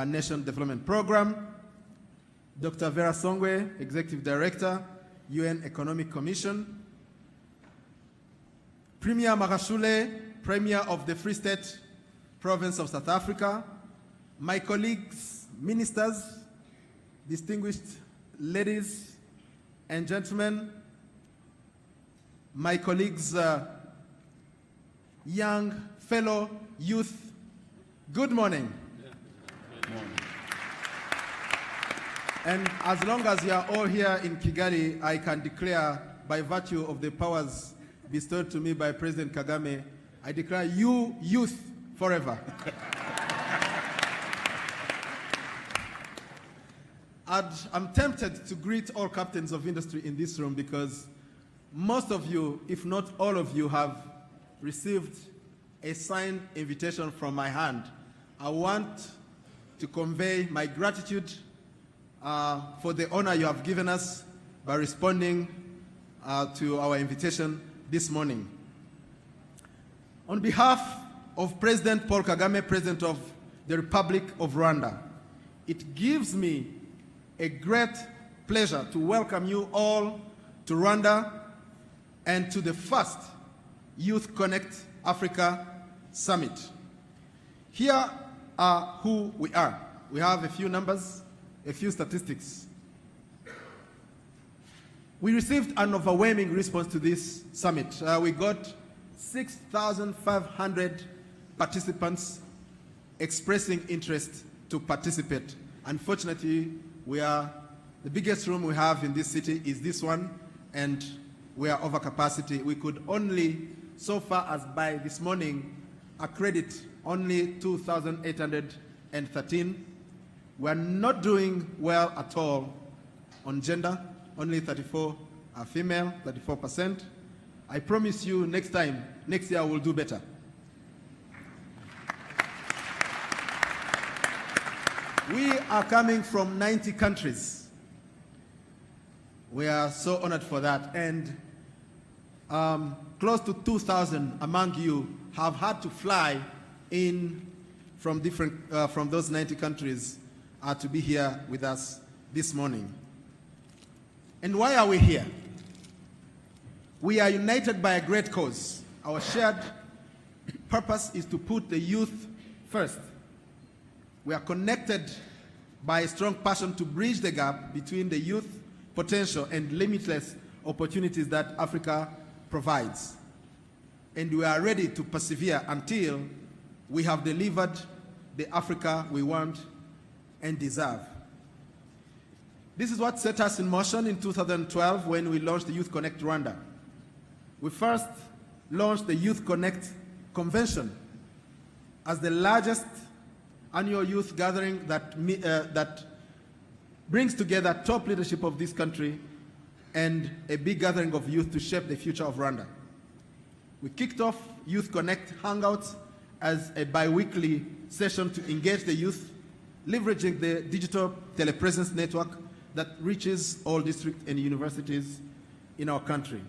Nation Development Program, Dr. Vera Songwe, Executive Director, UN Economic Commission, Premier Magashule, Premier of the Free State Province of South Africa, my colleagues, ministers, distinguished ladies and gentlemen, my colleagues, young fellow youth, good morning. Good morning. And as long as you are all here in Kigali, I can declare by virtue of the powers bestowed to me by President Kagame, I declare you youth forever. I'm tempted to greet all captains of industry in this room because most of you, if not all of you, have received a signed invitation from my hand. I want to convey my gratitude for the honor you have given us by responding to our invitation this morning. On behalf of President Paul Kagame, President of the Republic of Rwanda, it gives me a great pleasure to welcome you all to Rwanda and to the first Youth Connekt Africa Summit. Here are who we are. We have a few numbers, a few statistics. We received an overwhelming response to this summit. We got 6,500 participants expressing interest to participate. Unfortunately, the biggest room we have in this city is this one, and we are over capacity. We could only, so far as by this morning, accredit only 2,813. We are not doing well at all on gender. Only 34 are female, 34%. I promise you next year we'll do better. We are coming from 90 countries. We are so honored for that. And close to 2,000 among you have had to fly in from those 90 countries to be here with us this morning. And why are we here? We are united by a great cause. Our shared purpose is to put the youth first. We are connected by a strong passion to bridge the gap between the youth potential and limitless opportunities that Africa provides. And we are ready to persevere until we have delivered the Africa we want and deserve. This is what set us in motion in 2012 when we launched the Youth Connekt Rwanda. We first launched the Youth Connekt Convention as the largest annual youth gathering that brings together top leadership of this country and a big gathering of youth to shape the future of Rwanda. We kicked off Youth Connekt Hangouts as a bi-weekly session to engage the youth, leveraging the digital telepresence network that reaches all districts and universities in our country.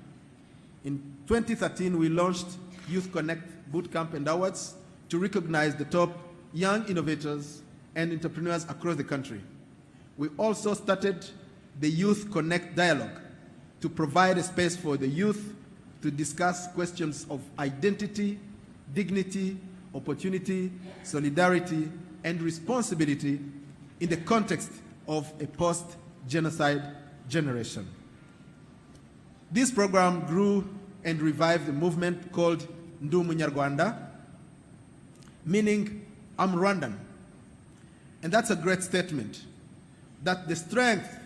In 2013, we launched Youth Connekt Bootcamp and Awards to recognize the top young innovators and entrepreneurs across the country. We also started the Youth Connekt Dialogue to provide a space for the youth to discuss questions of identity, dignity, opportunity, solidarity, and responsibility in the context of a post-genocide generation. This program grew and revived a movement called Ndi Umunyarwanda, meaning I'm Rwandan. And that's a great statement, that the strength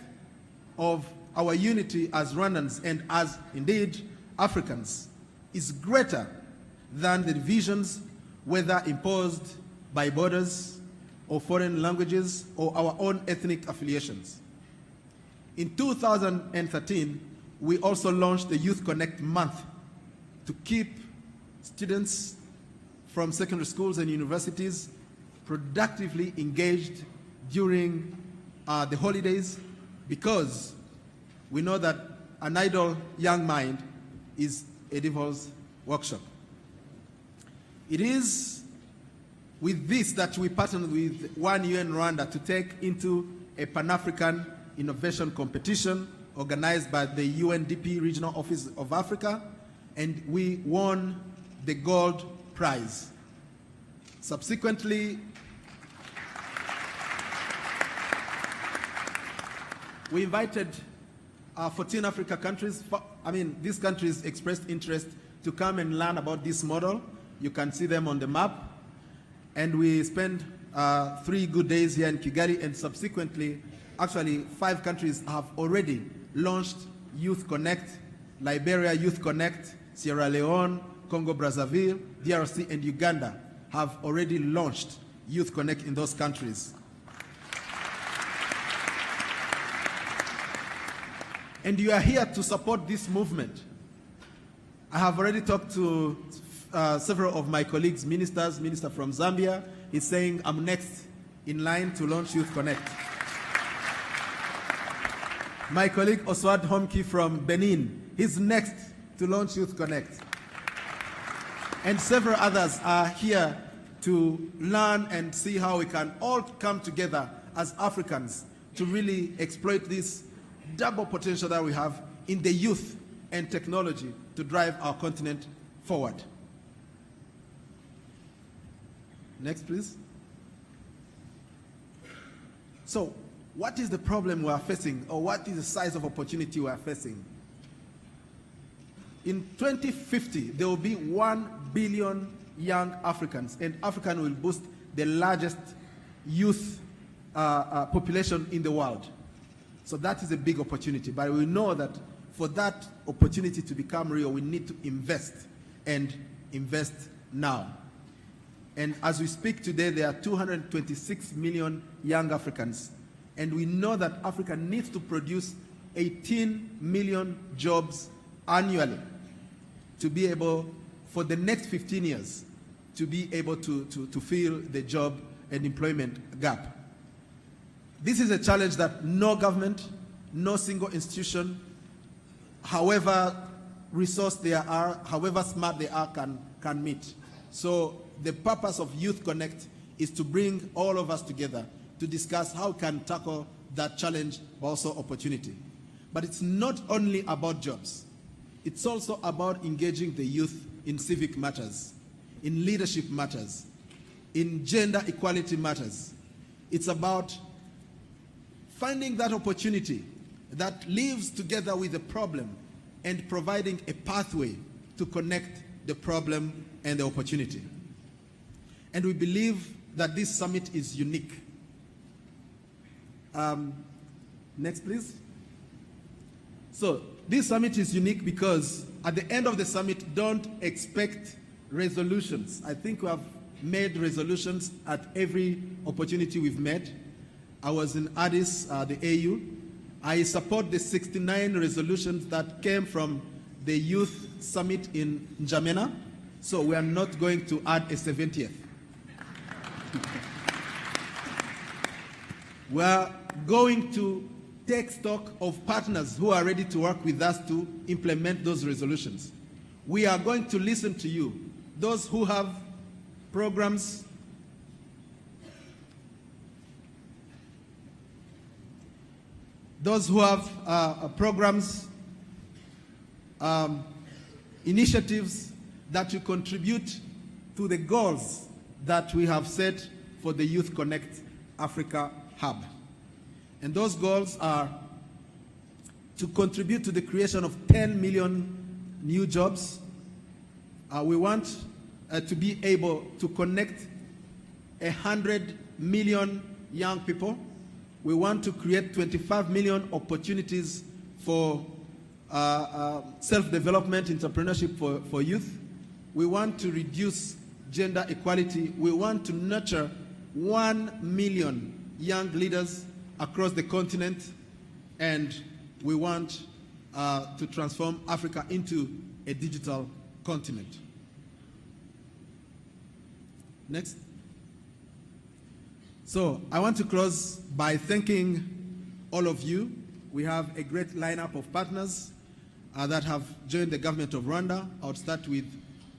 of our unity as Rwandans and as indeed Africans is greater than the divisions, whether imposed by borders or foreign languages or our own ethnic affiliations. In 2013, we also launched the Youth Connekt Month to keep students from secondary schools and universities productively engaged during the holidays, because we know that an idle young mind is a devil's workshop. It is with this that we partnered with One UN Rwanda to take into a Pan-African innovation competition organized by the UNDP Regional Office of Africa, and we won the gold prize. Subsequently, we invited 14 Africa countries. These countries expressed interest to come and learn about this model. You can see them on the map. And we spent 3 good days here in Kigali, and subsequently, actually 5 countries have already launched Youth Connekt. Liberia Youth Connekt, Sierra Leone, Congo Brazzaville, DRC, and Uganda have already launched Youth Connekt in those countries. And you are here to support this movement. I have already talked to several of my colleagues, minister from Zambia. He's saying, I'm next in line to launch Youth Connekt. My colleague Oswald Homke from Benin, he's next to launch Youth Connekt. And several others are here to learn and see how we can all come together as Africans to really exploit this double potential that we have in the youth and technology to drive our continent forward. Next, please. So, what is the problem we are facing, or what is the size of opportunity we are facing? In 2050, there will be 1 billion young Africans, and Africa will boast the largest youth population in the world. So that is a big opportunity, but we know that for that opportunity to become real, we need to invest, and invest now. And as we speak today, there are 226 million young Africans, and we know that Africa needs to produce 18 million jobs annually to be able, for the next 15 years, to be able to fill the job and employment gap. This is a challenge that no government, no single institution, however resourced they are, however smart they are, can meet. So the purpose of Youth Connekt is to bring all of us together to discuss how we can tackle that challenge, but also opportunity. But it's not only about jobs. It's also about engaging the youth in civic matters, in leadership matters, in gender equality matters. It's about finding that opportunity that lives together with the problem and providing a pathway to connect the problem and the opportunity. And we believe that this summit is unique. Next, please. So this summit is unique because at the end of the summit, don't expect resolutions. I think we have made resolutions at every opportunity we've met. I was in Addis, the AU. I support the 69 resolutions that came from the Youth Summit in N'Djamena, so we are not going to add a 70th. We are going to take stock of partners who are ready to work with us to implement those resolutions. We are going to listen to you, those who have programs, initiatives that will contribute to the goals that we have set for the Youth Connekt Africa Hub. And those goals are to contribute to the creation of 10 million new jobs. We want to be able to connect 100 million young people. We want to create 25 million opportunities for self-development, entrepreneurship for youth. We want to reduce gender equality. We want to nurture 1 million young leaders across the continent, and we want to transform Africa into a digital continent. Next. So I want to close by thanking all of you. We have a great lineup of partners that have joined the government of Rwanda. I would start with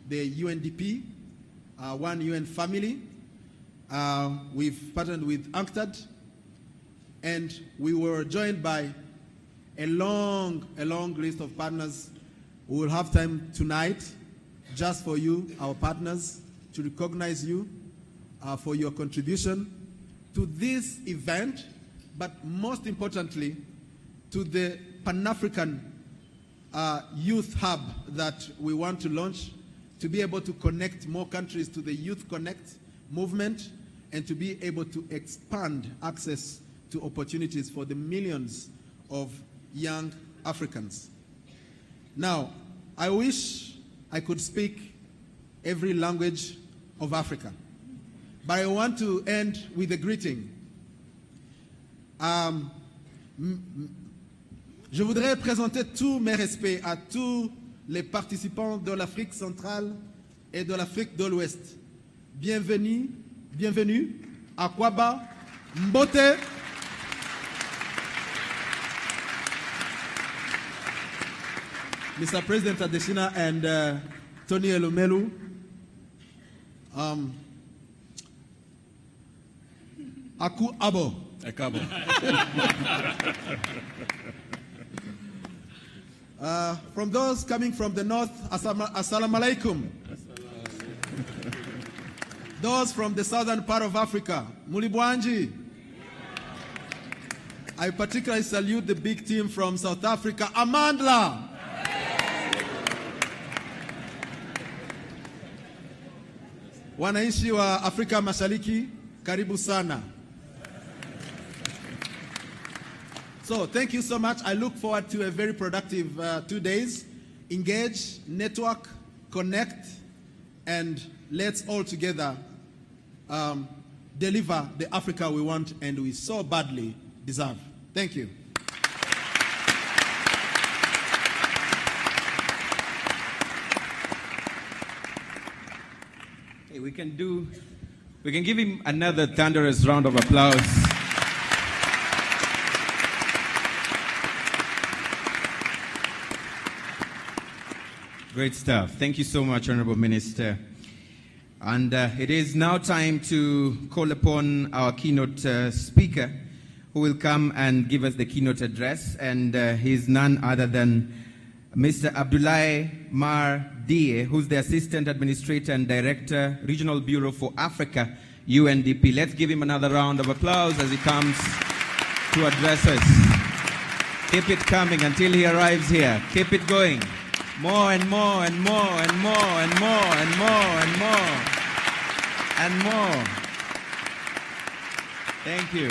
the UNDP, One UN Family. We've partnered with UNCTAD, and we were joined by a long list of partners. We will have time tonight just for you, our partners, to recognize you for your contribution to this event, but most importantly, to the Pan-African Youth Hub that we want to launch, to be able to connect more countries to the Youth Connekt movement, and to be able to expand access to opportunities for the millions of young Africans. Now, I wish I could speak every language of Africa, but I want to end with a greeting. Je voudrais présenter tous mes respects à tous les participants de l'Afrique centrale et de l'Afrique de l'Ouest. Bienvenue à Kwaba, Mbote. Mr. President Adesina and Tony Elumelu, Aku Abo. Akabo. From those coming from the north, Assalamu alaikum. Those from the southern part of Africa, Mulibwanji. I particularly salute the big team from South Africa, Amandla. Wananchi wa Afrika Mashariki, karibu sana. So thank you so much. I look forward to a very productive 2 days. Engage, network, connect, and let's all together deliver the Africa we want and we so badly deserve. Thank you. Okay, we can give him another thunderous round of applause. Great stuff. Thank you so much, Honorable Minister. And it is now time to call upon our keynote speaker, who will come and give us the keynote address. And he's none other than Mr. Abdoulaye Mar Die, who's the Assistant Administrator and Director, Regional Bureau for Africa, UNDP. Let's give him another round of applause as he comes to address us. Keep it coming until he arrives here. Keep it going. More and more and more and more and more and more and more and more. Thank you.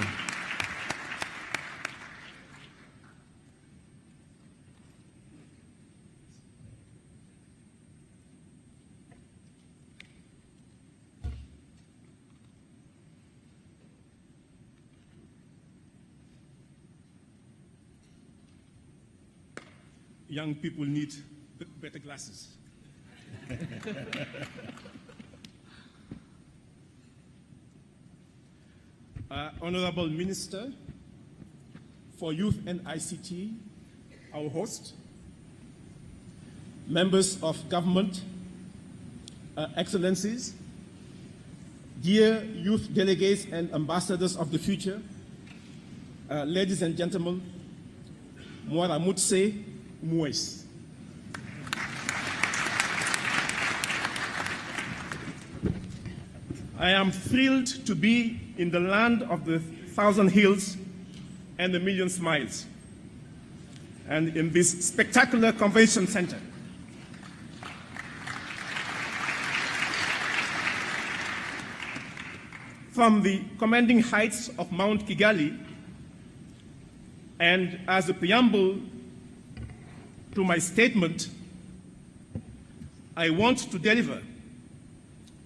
Young people need better glasses. Honorable Minister for Youth and ICT, our host, members of government, excellencies, dear youth delegates and ambassadors of the future, ladies and gentlemen, Mwara Mutse Mwes. I am thrilled to be in the land of the 1,000 hills and the million smiles, and in this spectacular convention center. From the commanding heights of Mount Kigali, and as a preamble to my statement, I want to deliver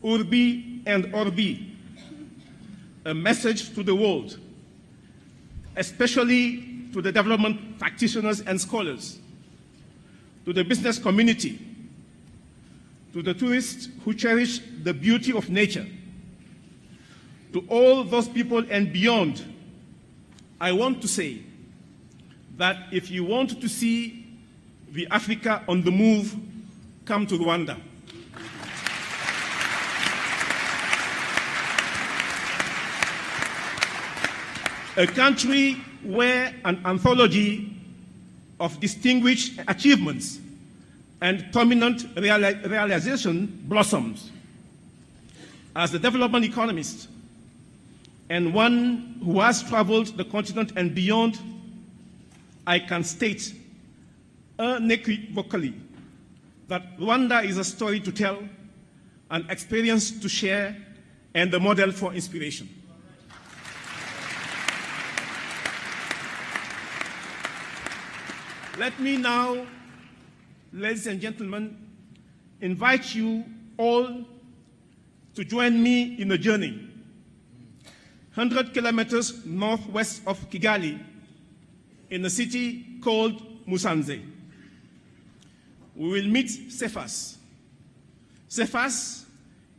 Urbi and Orbi, a message to the world, especially to the development practitioners and scholars, to the business community, to the tourists who cherish the beauty of nature, to all those people and beyond. I want to say that if you want to see the Africa on the move, come to Rwanda. a country where an anthology of distinguished achievements and prominent realization blossoms. As a development economist and one who has traveled the continent and beyond, I can state unequivocally that Rwanda is a story to tell, an experience to share, and a model for inspiration. Let me now, ladies and gentlemen, invite you all to join me in a journey 100 kilometers northwest of Kigali in a city called Musanze. We will meet Cephas. Cephas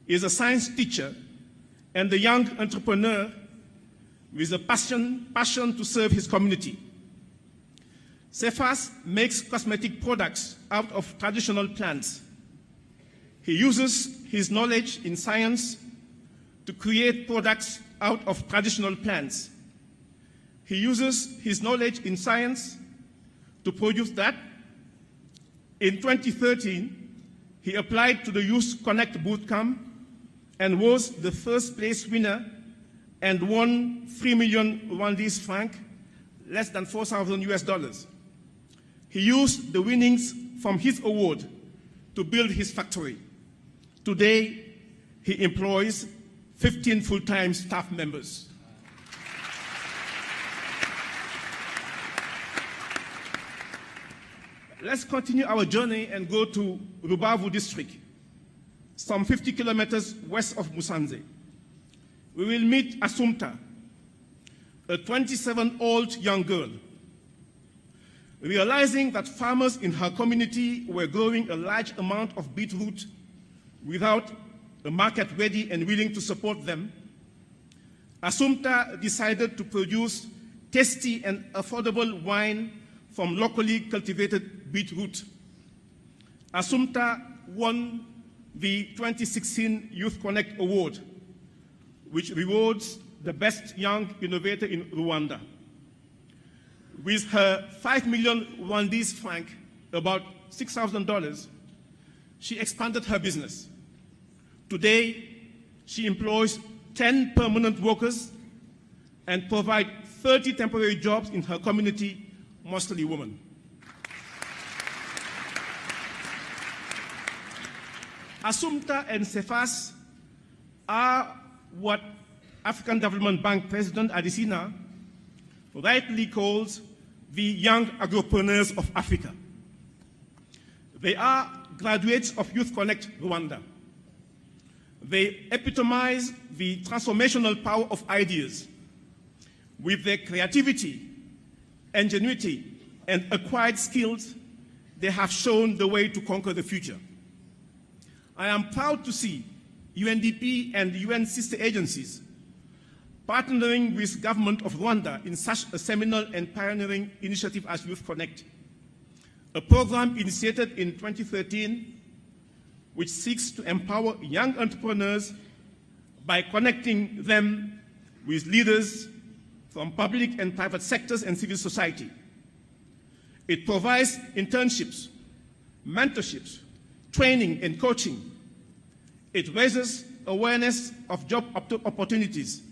is a science teacher and a young entrepreneur with a passion to serve his community. Cephas makes cosmetic products out of traditional plants. He uses his knowledge in science to create products out of traditional plants. He uses his knowledge in science to produce that. In 2013, he applied to the Youth Connekt bootcamp and was the first place winner and won 3 million Rwandese francs, less than $4,000. He used the winnings from his award to build his factory. Today, he employs 15 full-time staff members. Let's continue our journey and go to Rubavu district, some 50 kilometers west of Musanze. We will meet Assumpta, a 27-year-old young girl. Realizing that farmers in her community were growing a large amount of beetroot without a market ready and willing to support them, Assumpta decided to produce tasty and affordable wine from locally cultivated beetroot. Assumpta won the 2016 Youth Connekt Award, which rewards the best young innovator in Rwanda. With her 5 million Rwandese francs, about $6,000, she expanded her business. Today, she employs 10 permanent workers and provides 30 temporary jobs in her community, mostly women. Assumpta and Cephas are what African Development Bank President Adesina rightly calls the young agripreneurs of Africa. They are graduates of Youth Connekt Rwanda. They epitomize the transformational power of ideas. With their creativity, ingenuity, and acquired skills, they have shown the way to conquer the future. I am proud to see UNDP and UN sister agencies partnering with the government of Rwanda in such a seminal and pioneering initiative as Youth Connekt, a program initiated in 2013 which seeks to empower young entrepreneurs by connecting them with leaders from public and private sectors and civil society. It provides internships, mentorships, training and coaching. It raises awareness of job opportunities.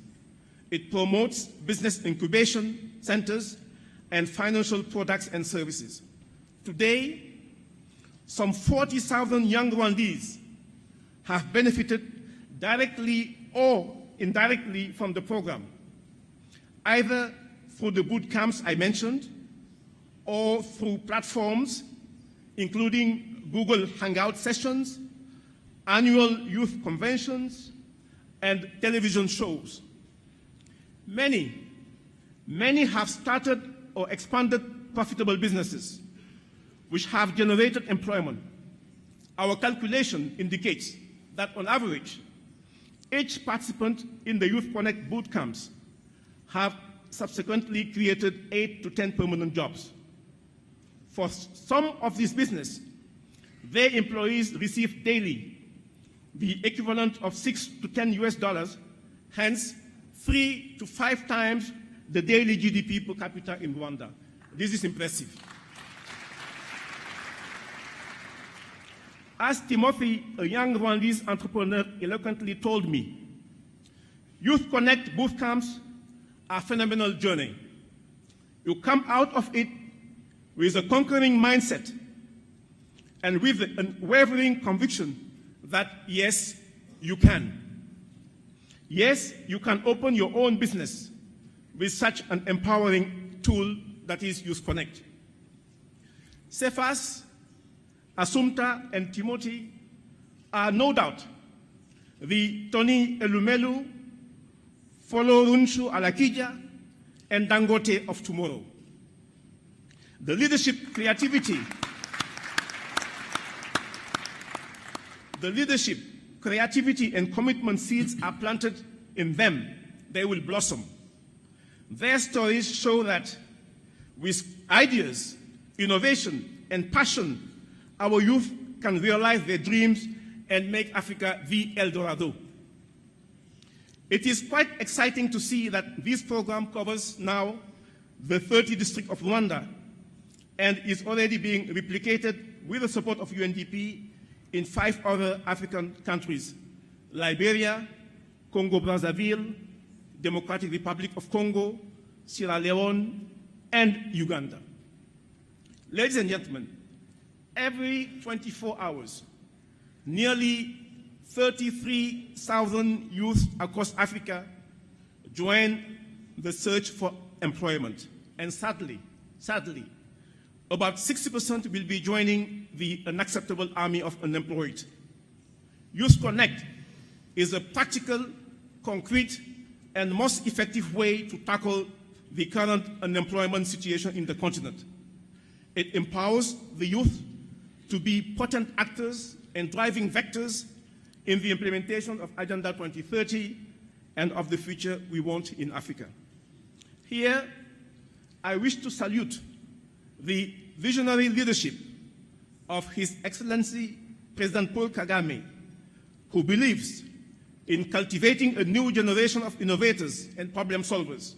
It promotes business incubation centers and financial products and services. Today, some 40,000 young Rwandese have benefited directly or indirectly from the program, either through the boot camps I mentioned or through platforms including Google Hangout sessions, annual youth conventions, and television shows. Many have started or expanded profitable businesses which have generated employment. Our calculation indicates that on average, each participant in the Youth Connekt boot camps have subsequently created 8 to 10 permanent jobs. For some of these businesses, their employees receive daily the equivalent of $6 to $10 US, hence 3 to 5 times the daily GDP per capita in Rwanda. This is impressive. As Timothy, a young Rwandese entrepreneur, eloquently told me, Youth Connekt boot camps are a phenomenal journey. You come out of it with a conquering mindset and with the unwavering conviction that, yes, you can. Yes, you can open your own business with such an empowering tool that is Youth Connekt. Cephas, Assumpta, and Timothy are no doubt the Tony Elumelu, Folo Runshu Alakija, and Dangote of tomorrow. The leadership, creativity, and commitment seeds are planted in them. They will blossom. Their stories show that with ideas, innovation, and passion, our youth can realize their dreams and make Africa the El Dorado. It is quite exciting to see that this program covers now the 30 districts of Rwanda and is already being replicated with the support of UNDP in 5 other African countries: Liberia, Congo-Brazzaville, Democratic Republic of Congo, Sierra Leone, and Uganda. Ladies and gentlemen, every 24 hours, nearly 33,000 youth across Africa join the search for employment. And sadly, about 60% will be joining the unacceptable army of unemployed. Youth Connekt is a practical, concrete, and most effective way to tackle the current unemployment situation in the continent. It empowers the youth to be potent actors and driving vectors in the implementation of Agenda 2030 and of the future we want in Africa. Here, I wish to salute the visionary leadership of His Excellency President Paul Kagame, who believes in cultivating a new generation of innovators and problem solvers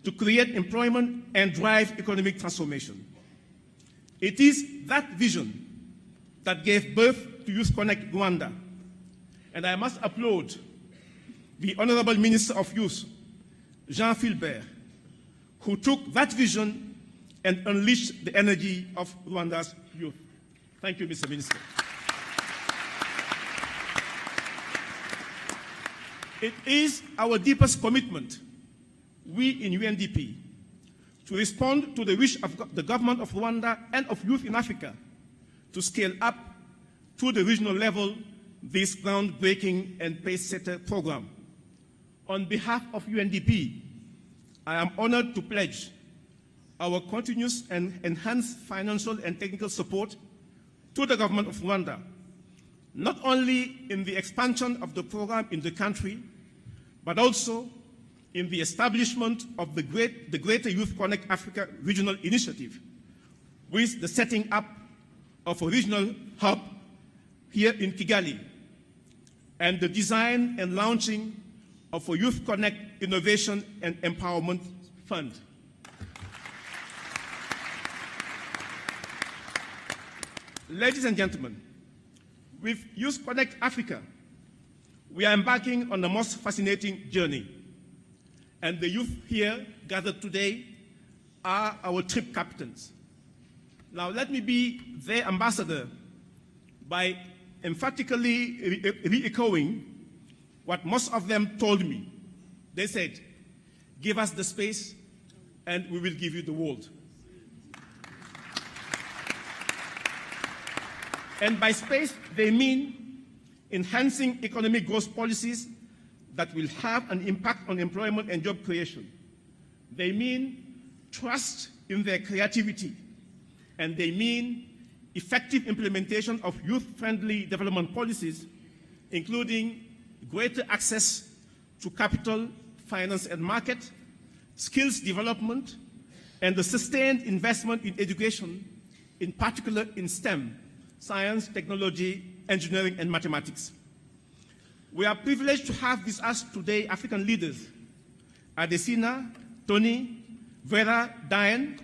to create employment and drive economic transformation. It is that vision that gave birth to Youth Connekt Rwanda, and I must applaud the Honorable Minister of Youth, Jean Philbert, who took that vision and unleashed the energy of Rwanda's youth. Thank you, Mr. Minister. It is our deepest commitment, we in UNDP, to respond to the wish of the government of Rwanda and of youth in Africa to scale up to the regional level this groundbreaking and pace-setter program. On behalf of UNDP, I am honored to pledge our continuous and enhanced financial and technical support to the government of Rwanda, not only in the expansion of the program in the country, but also in the establishment of the Greater Youth Connekt Africa Regional Initiative, with the setting up of a regional hub here in Kigali, and the design and launching of a Youth Connekt Innovation and Empowerment Fund. Ladies and gentlemen, with Youth Connekt Africa, we are embarking on the most fascinating journey. And the youth here gathered today are our trip captains. Now let me be their ambassador by emphatically re-echoing what most of them told me. They said, give us the space and we will give you the world. And by space, they mean enhancing economic growth policies that will have an impact on employment and job creation. They mean trust in their creativity. And they mean effective implementation of youth-friendly development policies, including greater access to capital, finance and market, skills development, and the sustained investment in education, in particular in STEM, science, technology, engineering, and mathematics. We are privileged to have with us today African leaders, Adesina, Tony, Vera, Diane,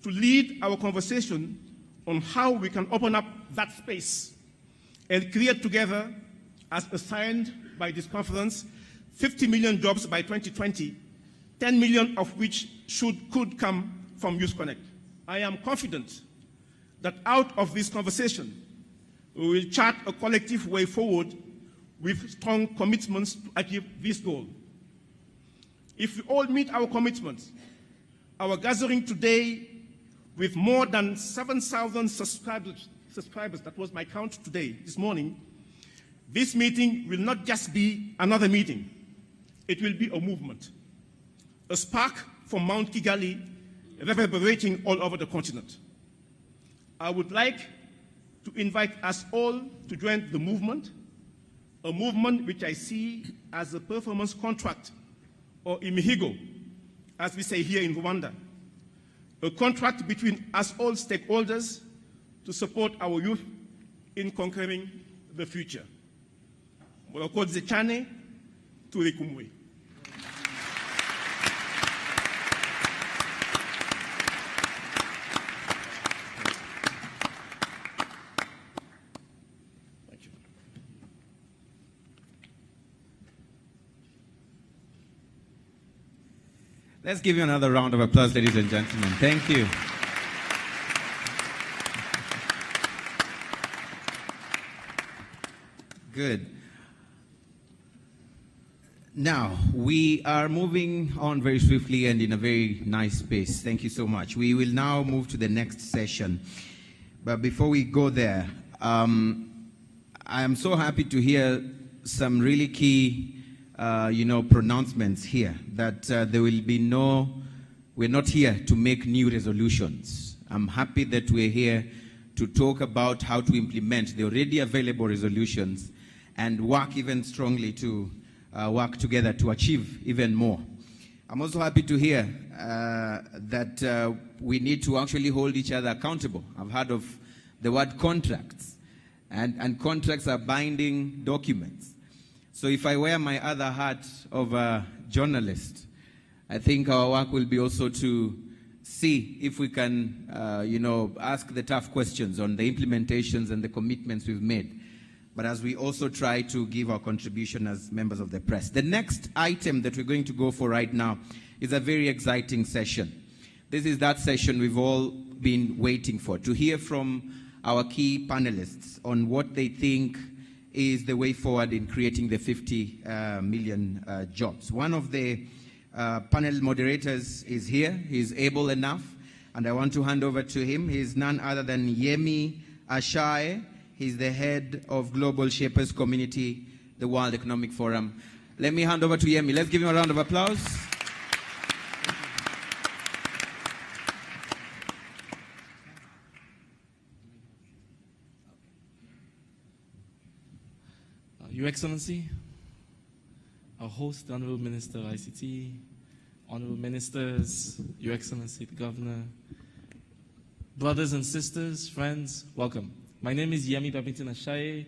to lead our conversation on how we can open up that space and create together, as assigned by this conference, 50 million jobs by 2020, 10 million of which could come from Youth Connekt. I am confident that out of this conversation, we will chart a collective way forward with strong commitments to achieve this goal. If we all meet our commitments, our gathering today with more than 7,000 subscribers, that was my count today, this morning, this meeting will not just be another meeting. It will be a movement, a spark from Mount Kigali reverberating all over the continent. I would like to invite us all to join the movement, a movement which I see as a performance contract, or imihigo, as we say here in Rwanda, a contract between us all stakeholders to support our youth in conquering the future. Murakoze cyane, turi kumwe. Let's give you another round of applause, ladies and gentlemen. Thank you. Good. Now, we are moving on very swiftly and in a very nice pace. Thank you so much. We will now move to the next session. But before we go there, I am so happy to hear some really key pronouncements here that there will be we're not here to make new resolutions. I'm happy that we're here to talk about how to implement the already available resolutions and work even strongly to work together to achieve even more. I'm also happy to hear that we need to actually hold each other accountable. I've heard of the word contracts, and contracts are binding documents. So if I wear my other hat of a journalist, I think our work will be also to see if we can, ask the tough questions on the implementations and the commitments we've made, but as we also try to give our contribution as members of the press. The next item that we're going to go for right now is a very exciting session. This is that session we've all been waiting for, to hear from our key panelists on what they think is the way forward in creating the 50 million jobs. One of the panel moderators is here. He's able enough, and I want to hand over to him. He's none other than Yemi Ashae. He's the head of Global Shapers Community, the World Economic Forum. Let me hand over to Yemi. Let's give him a round of applause. Your Excellency, our host, the Honorable Minister of ICT, Honorable Ministers, Your Excellency, the Governor, brothers and sisters, friends, welcome. My name is Yemi Babington Ashae.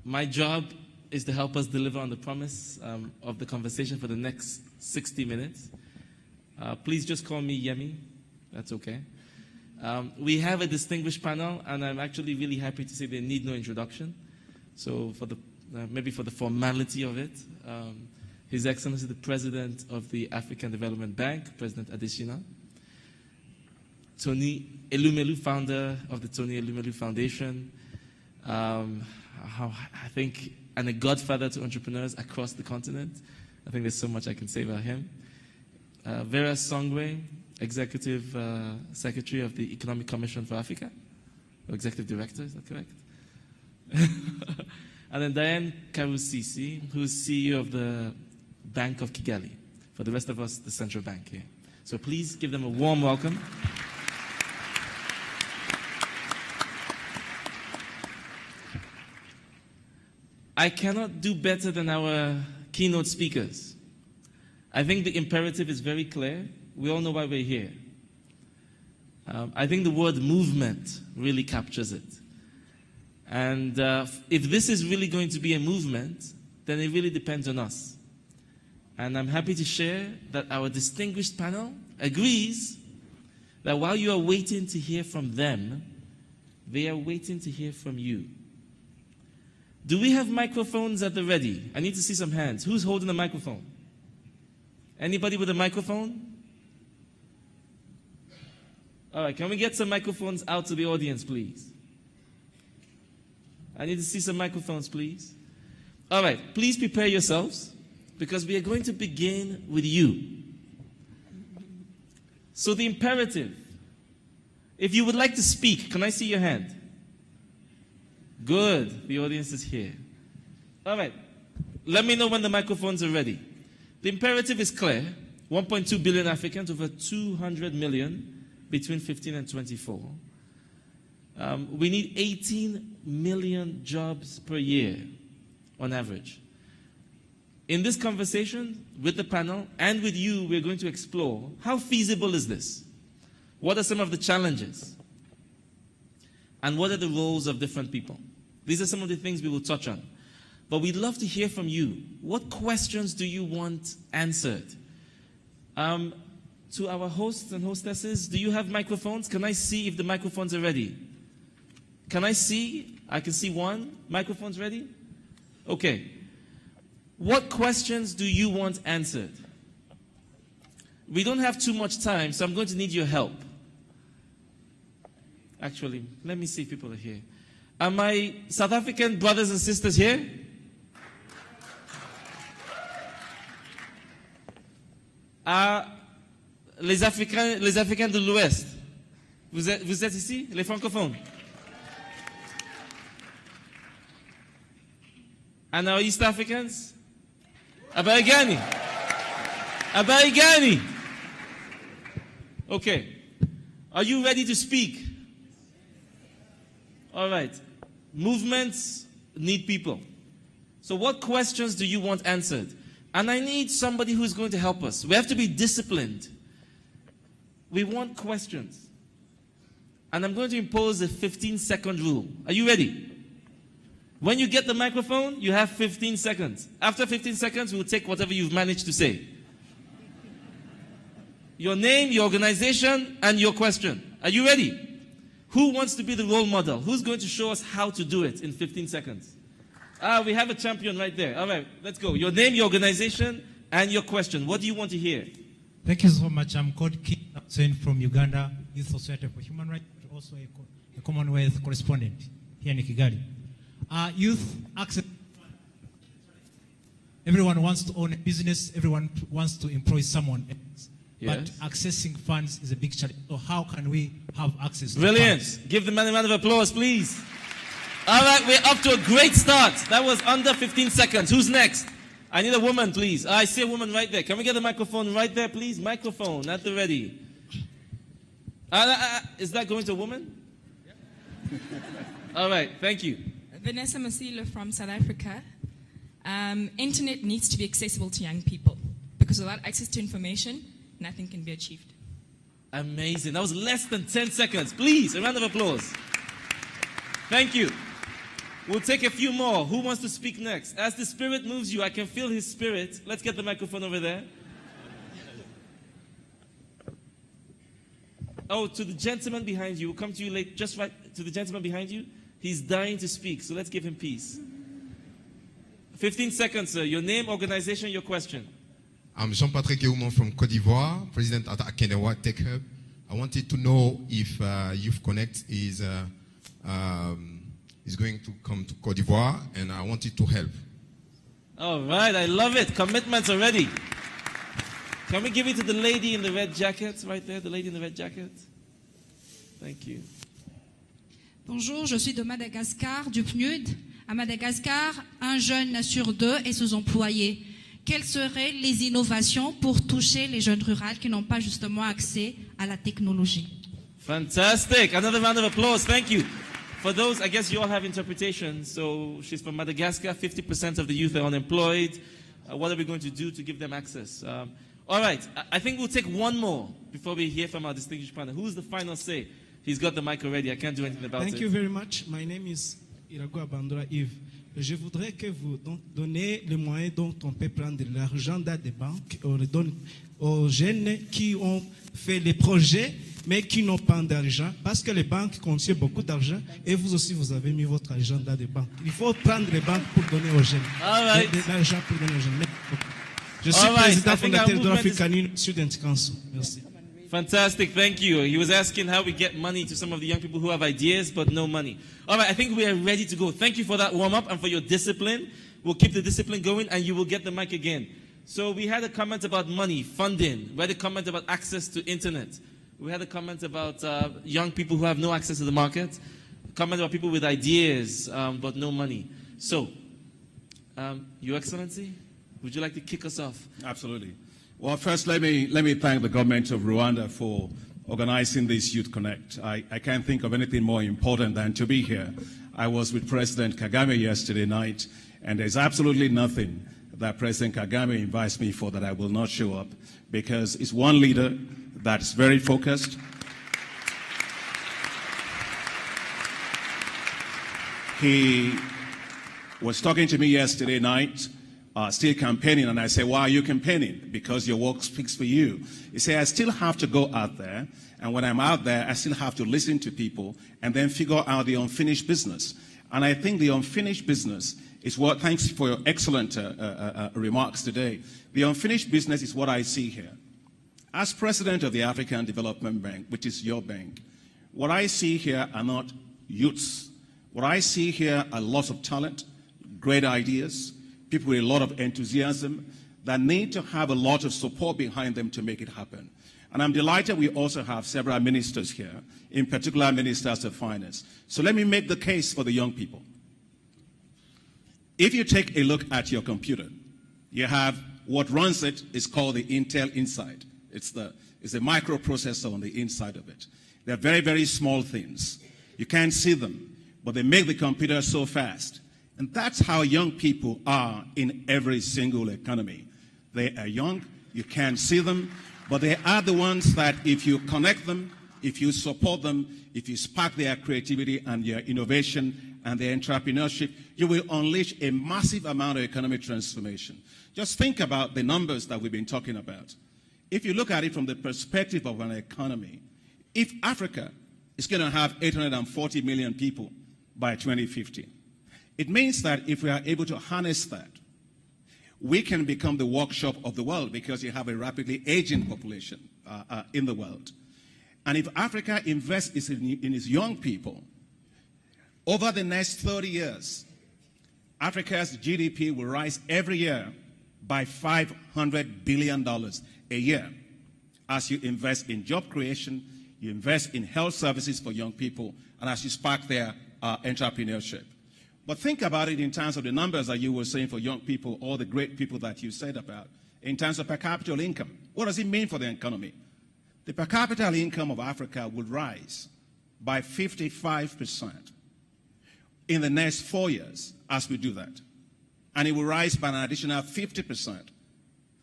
My job is to help us deliver on the promise of the conversation for the next 60 minutes. Please just call me Yemi. That's okay. We have a distinguished panel, and I'm actually really happy to say they need no introduction. So for the maybe for the formality of it, His Excellency, the President of the African Development Bank, President Adesina, Tony Elumelu, founder of the Tony Elumelu Foundation, I think, and a godfather to entrepreneurs across the continent. I think there's so much I can say about him. Vera Songwe, Executive Secretary of the Economic Commission for Africa, or Executive Director, is that correct? And then Diane Karusisi, who's CEO of the Bank of Kigali. For the rest of us, the central bank here. So please give them a warm welcome. I cannot do better than our keynote speakers. I think the imperative is very clear. We all know why we're here. I think the word movement really captures it. And if this is really going to be a movement, then it really depends on us. And I'm happy to share that our distinguished panel agrees that while you are waiting to hear from them, they are waiting to hear from you. Do we have microphones at the ready? I need to see some hands. Who's holding a microphone? Anybody with a microphone? All right, can we get some microphones out to the audience, please? I need to see some microphones, please. All right, please prepare yourselves because we are going to begin with you. So the imperative, if you would like to speak, can I see your hand? Good, the audience is here. All right, let me know when the microphones are ready. The imperative is clear. 1.2 billion Africans, over 200 million between 15 and 24. We need 18 million jobs per year on average. In this conversation with the panel and with you, we're going to explore how feasible is this? What are some of the challenges? And what are the roles of different people? These are some of the things we will touch on. But we'd love to hear from you. What questions do you want answered? To our hosts and hostesses, do you have microphones? Can I see if the microphones are ready? Can I see? I can see one. Microphones ready? Okay. What questions do you want answered? We don't have too much time, so I'm going to need your help. Actually, let me see if people are here. Are my South African brothers and sisters here? Les Africains de l'Ouest, vous êtes ici, les francophones? And our East Africans? Abarigani. Abarigani. Okay. Are you ready to speak? All right. Movements need people. So what questions do you want answered? And I need somebody who's going to help us. We have to be disciplined. We want questions. And I'm going to impose a 15-second rule. Are you ready? When you get the microphone, you have 15 seconds. After 15 seconds, we'll take whatever you've managed to say. Your name, your organization, and your question. Are you ready? Who wants to be the role model? Who's going to show us how to do it in 15 seconds? We have a champion right there. All right, let's go. Your name, your organization, and your question. What do you want to hear? Thank you so much. I'm called Kiiza, Hussein from Uganda, Youth Society for Human Rights, also a Commonwealth correspondent here in Kigali. Youth access. Everyone wants to own a business. Everyone wants to employ someone else. Yes. But accessing funds is a big challenge. So how can we have access to Brilliant. funds? Give the man a round of applause, please. All right, we're up to a great start. That was under 15 seconds. Who's next? I need a woman, please. I see a woman right there. Can we get a microphone right there, please? Microphone at the ready. Is that going to a woman? Yeah. All right, thank you. Vanessa Masilo from South Africa. Internet needs to be accessible to young people because without access to information, nothing can be achieved. Amazing. That was less than 10 seconds. Please, a round of applause. Thank you. We'll take a few more. Who wants to speak next? As the Spirit moves you, I can feel His Spirit. Let's get the microphone over there. Oh, to the gentleman behind you. We'll come to you late. Just right to the gentleman behind you. He's dying to speak, so let's give him peace. 15 seconds, sir. Your name, organization, your question. I'm Jean-Patrick Eouman from Côte d'Ivoire, President at Akenewa Tech Hub. I wanted to know if Youth Connekt is going to come to Côte d'Ivoire, and I wanted to help. All right, I love it. Commitments already. Can we give it to the lady in the red jacket, right there, the lady in the red jacket? Thank you. Bonjour, je suis de Madagascar, du PNUD. À Madagascar, un jeune sur deux est sous-employé. Quelles seraient les innovations pour toucher les jeunes ruraux qui n'ont pas justement accès à la technologie? Fantastic. Another round of applause. Thank you. For those, I guess you all have interpretation. So she's from Madagascar. 50% of the youth are unemployed. What are we going to do to give them access? All right. I think we'll take one more before we hear from our distinguished panel. Who's the final say? He's got the mic already. I can't do anything about it. Thank you very much. My name is Iragua Bandura Eve. Je voudrais que vous donniez les moyens dont on peut prendre l'argent dans des banques, on le donne aux jeunes qui ont fait les projets, mais qui n'ont pas d'argent, parce que les banques contiennent beaucoup d'argent, et vous aussi, vous avez mis votre argent dans des banques. Il faut prendre les banques pour donner aux jeunes. Right. L'argent pour donner aux jeunes. Je suis président fondateur de l'African Student Council. Merci. Fantastic, thank you. He was asking how we get money to some of the young people who have ideas but no money. All right, I think we are ready to go. Thank you for that warm-up and for your discipline. We'll keep the discipline going and you will get the mic again. So we had a comment about money, funding. We had a comment about access to internet. We had a comment about young people who have no access to the market. A comment about people with ideas but no money. So, Your Excellency, would you like to kick us off? Absolutely. Well, first, let me thank the government of Rwanda for organizing this Youth Connect. I can't think of anything more important than to be here. I was with President Kagame yesterday night, and there's absolutely nothing that President Kagame invites me for that I will not show up, because it's one leader that's very focused. He was talking to me yesterday night, still campaigning, and I said, why are you campaigning? Because your work speaks for you. He said, I still have to go out there, and when I'm out there, I still have to listen to people and then figure out the unfinished business. And I think the unfinished business is what, thanks for your excellent remarks today, the unfinished business is what I see here. As president of the African Development Bank, which is your bank, what I see here are not youths. What I see here are lots of talent, great ideas, people with a lot of enthusiasm that need to have a lot of support behind them to make it happen. And I'm delighted we also have several ministers here, in particular ministers of finance. So let me make the case for the young people. If you take a look at your computer, you have what runs it is called the Intel Inside. It's a microprocessor on the inside of it. They're very, very small things. You can't see them, but they make the computer so fast. And that's how young people are in every single economy. They are young, you can't see them, but they are the ones that if you connect them, if you support them, if you spark their creativity and their innovation and their entrepreneurship, you will unleash a massive amount of economic transformation. Just think about the numbers that we've been talking about. If you look at it from the perspective of an economy, if Africa is going to have 840 million people by 2050, it means that if we are able to harness that, we can become the workshop of the world because you have a rapidly aging population in the world. And if Africa invests in its young people, over the next 30 years, Africa's GDP will rise every year by $500 billion a year as you invest in job creation, you invest in health services for young people, and as you spark their entrepreneurship. But think about it in terms of the numbers that you were saying for young people, all the great people that you said about, in terms of per capita income. What does it mean for the economy? The per capita income of Africa would rise by 55% in the next 4 years as we do that. And it will rise by an additional 50%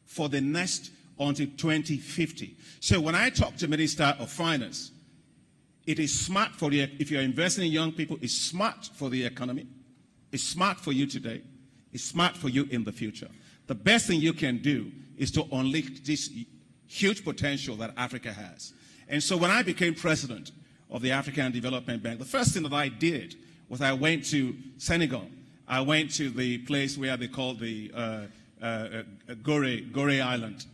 for the next until 2050. So when I talk to Minister of Finance, it is smart for the, if you're investing in young people, it's smart for the economy. It's smart for you today. It's smart for you in the future. The best thing you can do is to unleash this huge potential that Africa has. And so when I became president of the African Development Bank, the first thing that I did was I went to Senegal. I went to the place where they call the Gorée Island.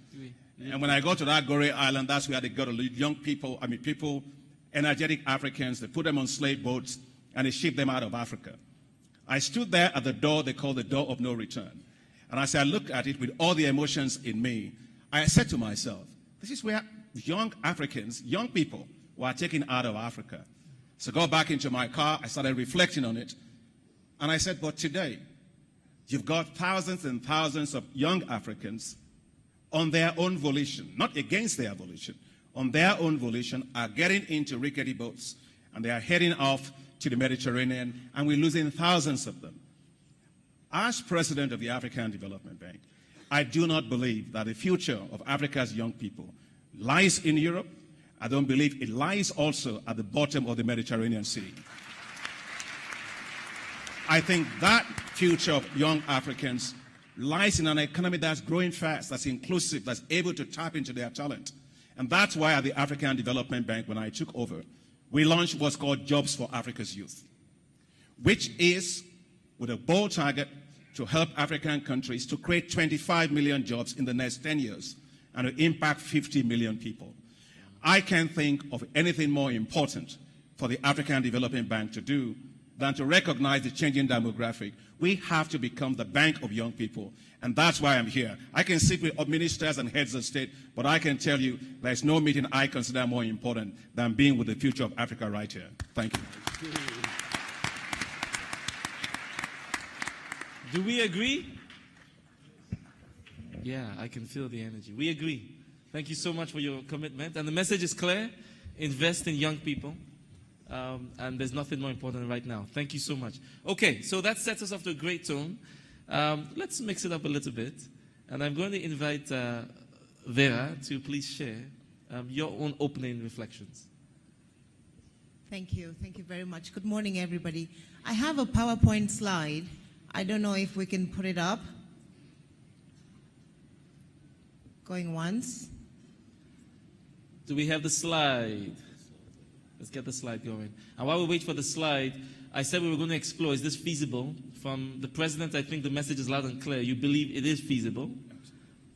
And when I go to that Gorée Island, that's where they got young people, people, energetic Africans. They put them on slave boats and they ship them out of Africa. I stood there at the door they call the door of no return. And as I looked at it with all the emotions in me, I said to myself, this is where young Africans, young people, were taken out of Africa. So I got back into my car, I started reflecting on it, and I said, but today, you've got thousands and thousands of young Africans on their own volition, not against their volition, on their own volition, are getting into rickety boats, and they are heading off to the Mediterranean, and we're losing thousands of them. As president of the African Development Bank, I do not believe that the future of Africa's young people lies in Europe. I don't believe it lies also at the bottom of the Mediterranean Sea. I think that future of young Africans lies in an economy that's growing fast, that's inclusive, that's able to tap into their talent. And that's why at the African Development Bank, when I took over, we launched what's called Jobs for Africa's Youth, which is with a bold target to help African countries to create 25 million jobs in the next 10 years and to impact 50 million people. I can't think of anything more important for the African Development Bank to do than to recognize the changing demographic. We have to become the bank of young people, and that's why I'm here. I can sit with ministers and heads of state, but I can tell you there's no meeting I consider more important than being with the future of Africa right here. Thank you. Do we agree? Yeah, I can feel the energy. We agree. Thank you so much for your commitment. And the message is clear. Invest in young people. And there's nothing more important right now. Thank you so much. Okay, so that sets us off to a great tone. Let's mix it up a little bit. And I'm going to invite Vera to please share your own opening reflections. Thank you. Thank you very much. Good morning, everybody. I have a PowerPoint slide. I don't know if we can put it up. Going once. Do we have the slide? Let's get the slide going. And while we wait for the slide, I said we were going to explore, is this feasible? From the president, I think the message is loud and clear. You believe it is feasible.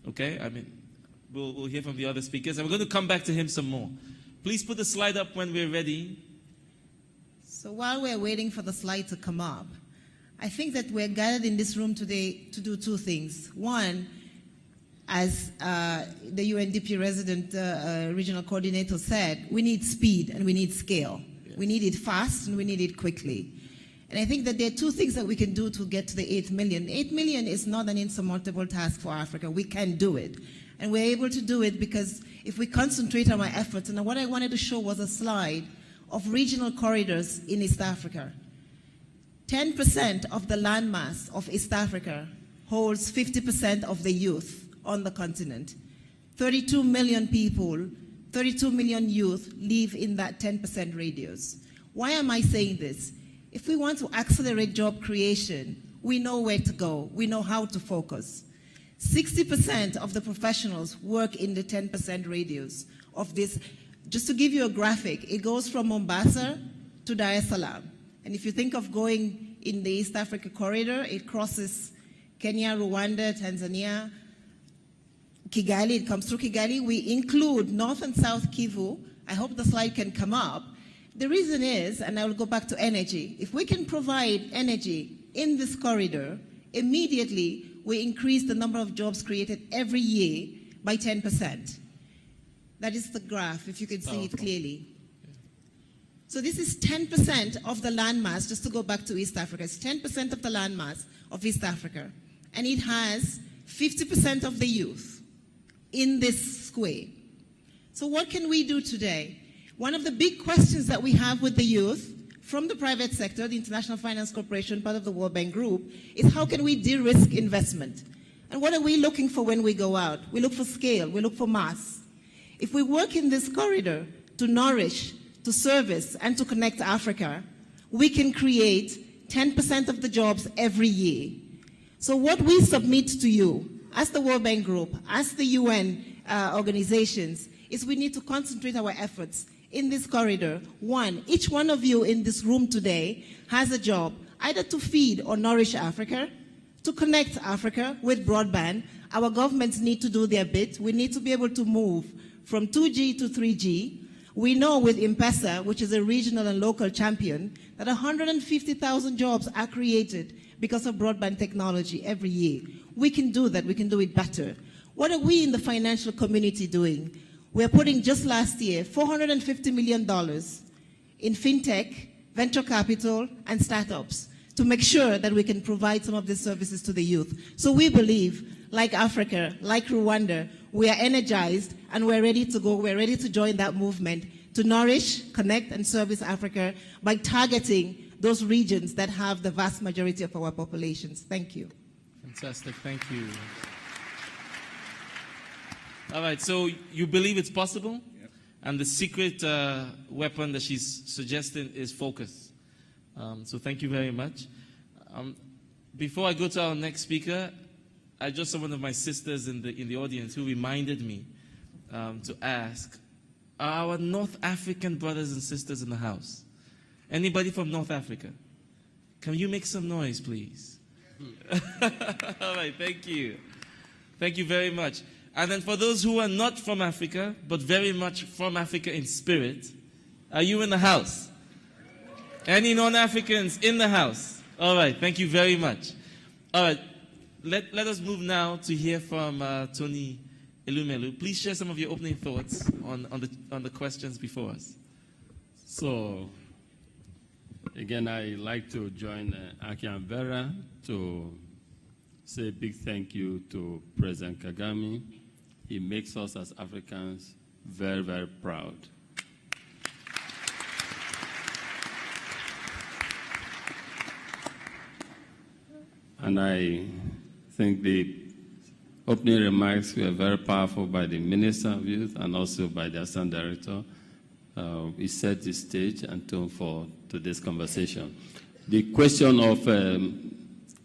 Okay? I mean, we'll hear from the other speakers. And we're going to come back to him some more. Please put the slide up when we're ready. So while we're waiting for the slide to come up, I think that we're gathered in this room today to do two things. One, as the UNDP resident regional coordinator said, we need speed and we need scale. Yes. We need it fast and we need it quickly. And I think that there are two things that we can do to get to the 8 million. 8 million is not an insurmountable task for Africa. We can do it. And we're able to do it because if we concentrate on our efforts, and what I wanted to show was a slide of regional corridors in East Africa. 10% of the landmass of East Africa holds 50% of the youth on the continent. 32 million people, 32 million youth live in that 10% radius. Why am I saying this? If we want to accelerate job creation, we know where to go. We know how to focus. 60% of the professionals work in the 10% radius of this. Just to give you a graphic, it goes from Mombasa to Dar es Salaam. And if you think of going in the East Africa corridor, it crosses Kenya, Rwanda, Tanzania, Kigali. It comes through Kigali. We include North and South Kivu. I hope the slide can come up. The reason is, and I will go back to energy, if we can provide energy in this corridor, immediately we increase the number of jobs created every year by 10%. That is the graph, if you can see it clearly. So this is 10% of the landmass, just to go back to East Africa. It's 10% of the landmass of East Africa. And it has 50% of the youth in this square. So what can we do today? One of the big questions that we have with the youth from the private sector, the International Finance Corporation, part of the World Bank Group, is how can we de-risk investment? And what are we looking for when we go out? We look for scale, we look for mass. If we work in this corridor to nourish, to service, and to connect Africa, we can create 10% of the jobs every year. So what we submit to you, as the World Bank Group, as the UN organizations, is we need to concentrate our efforts in this corridor. One, each one of you in this room today has a job, either to feed or nourish Africa, to connect Africa with broadband. Our governments need to do their bit. We need to be able to move from 2G to 3G. We know with M-Pesa, which is a regional and local champion, that 150,000 jobs are created because of broadband technology every year. We can do that. We can do it better. What are we in the financial community doing? We're putting, just last year, $450 million in fintech, venture capital, and startups to make sure that we can provide some of these services to the youth. So we believe, like Africa, like Rwanda, we are energized and we're ready to go. We're ready to join that movement to nourish, connect, and service Africa by targeting those regions that have the vast majority of our populations. Thank you. Fantastic. Thank you. All right, so you believe it's possible? Yep. And the secret weapon that she's suggesting is focus. So thank you very much. Before I go to our next speaker, I just saw one of my sisters in the audience who reminded me to ask, are our North African brothers and sisters in the house? Anybody from North Africa? Can you make some noise, please? All right, thank you. Thank you very much. And then for those who are not from Africa, but very much from Africa in spirit, are you in the house? Any non-Africans in the house? All right, thank you very much. All right, let us move now to hear from Tony Elumelu. Please share some of your opening thoughts on the questions before us. So, again, I'd like to join Aki and Vera to say a big thank you to President Kagame. He makes us as Africans very, very proud. And I think the opening remarks were very powerful by the Minister of Youth and also by the Assistant Director. He set the stage and tone for today's conversation. The question of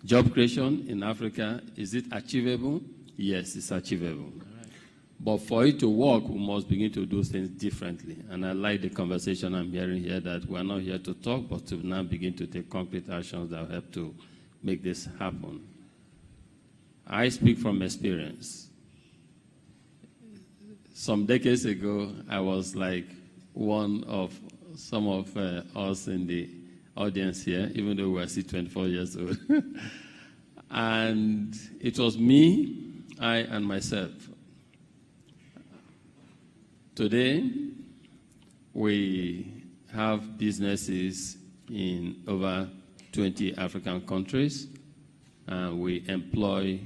job creation in Africa, is it achievable? Yes, it's achievable. Right. But for it to work, we must begin to do things differently. And I like the conversation I'm hearing here that we're not here to talk, but to now begin to take concrete actions that will help to make this happen. I speak from experience. Some decades ago, I was like one of some of us in the audience here, even though we are still 24 years old. And it was me, I, and myself. Today, we have businesses in over 20 African countries, and we employ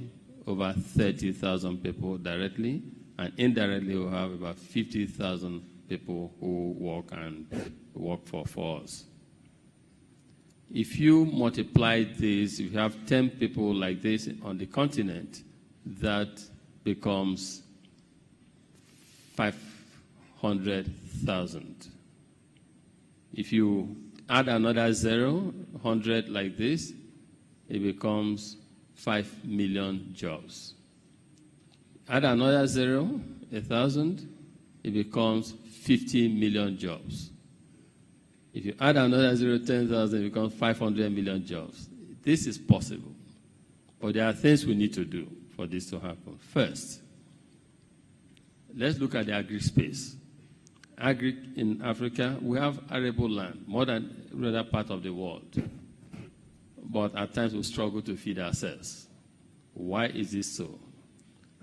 over 30,000 people directly, and indirectly we have about 50,000 people who work for us. If you multiply this, if you have 10 people like this on the continent, that becomes 500,000. If you add another 100 like this, it becomes 5 million jobs. Add another 1,000, it becomes 50 million jobs. If you add another 10,000, it becomes 500 million jobs. This is possible. But there are things we need to do for this to happen. First, let's look at the agri space. Agri in Africa, we have arable land, more than any other part of the world. But at times we struggle to feed ourselves. Why is this so?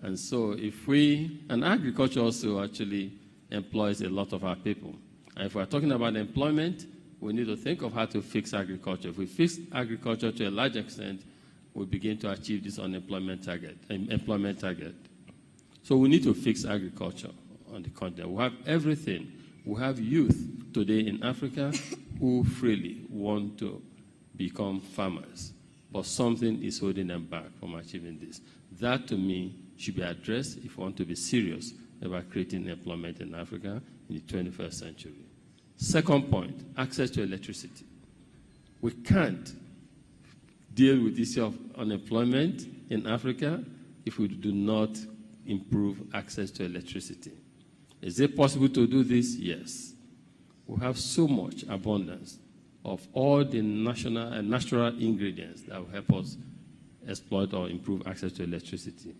And so and agriculture also actually employs a lot of our people. And if we're talking about employment, we need to think of how to fix agriculture. If we fix agriculture to a large extent, we begin to achieve this employment target. So we need to fix agriculture on the continent. We have everything. We have youth today in Africa who freely want to become farmers, but something is holding them back from achieving this. That, to me, should be addressed if we want to be serious about creating employment in Africa in the 21st century. Second point, access to electricity. We can't deal with this issue of unemployment in Africa if we do not improve access to electricity. Is it possible to do this? Yes. We have so much abundance of all the natural ingredients that will help us exploit or improve access to electricity.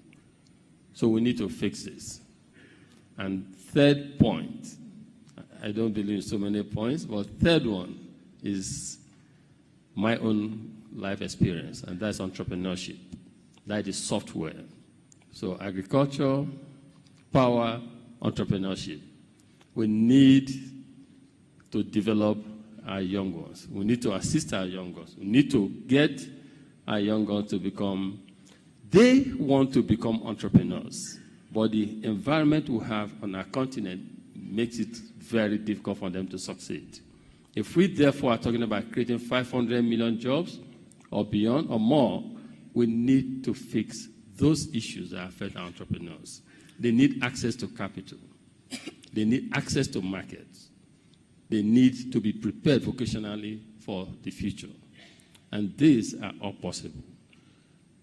So we need to fix this. And third point, I don't believe in so many points, but third one is my own life experience, and that's entrepreneurship. That is software. So agriculture, power, entrepreneurship. We need to develop our young ones. We need to assist our young ones. We need to get our young ones to they want to become entrepreneurs, but the environment we have on our continent makes it very difficult for them to succeed. If we therefore are talking about creating 500 million jobs or beyond or more, we need to fix those issues that affect our entrepreneurs. They need access to capital. They need access to markets. They need to be prepared vocationally for the future. And these are all possible.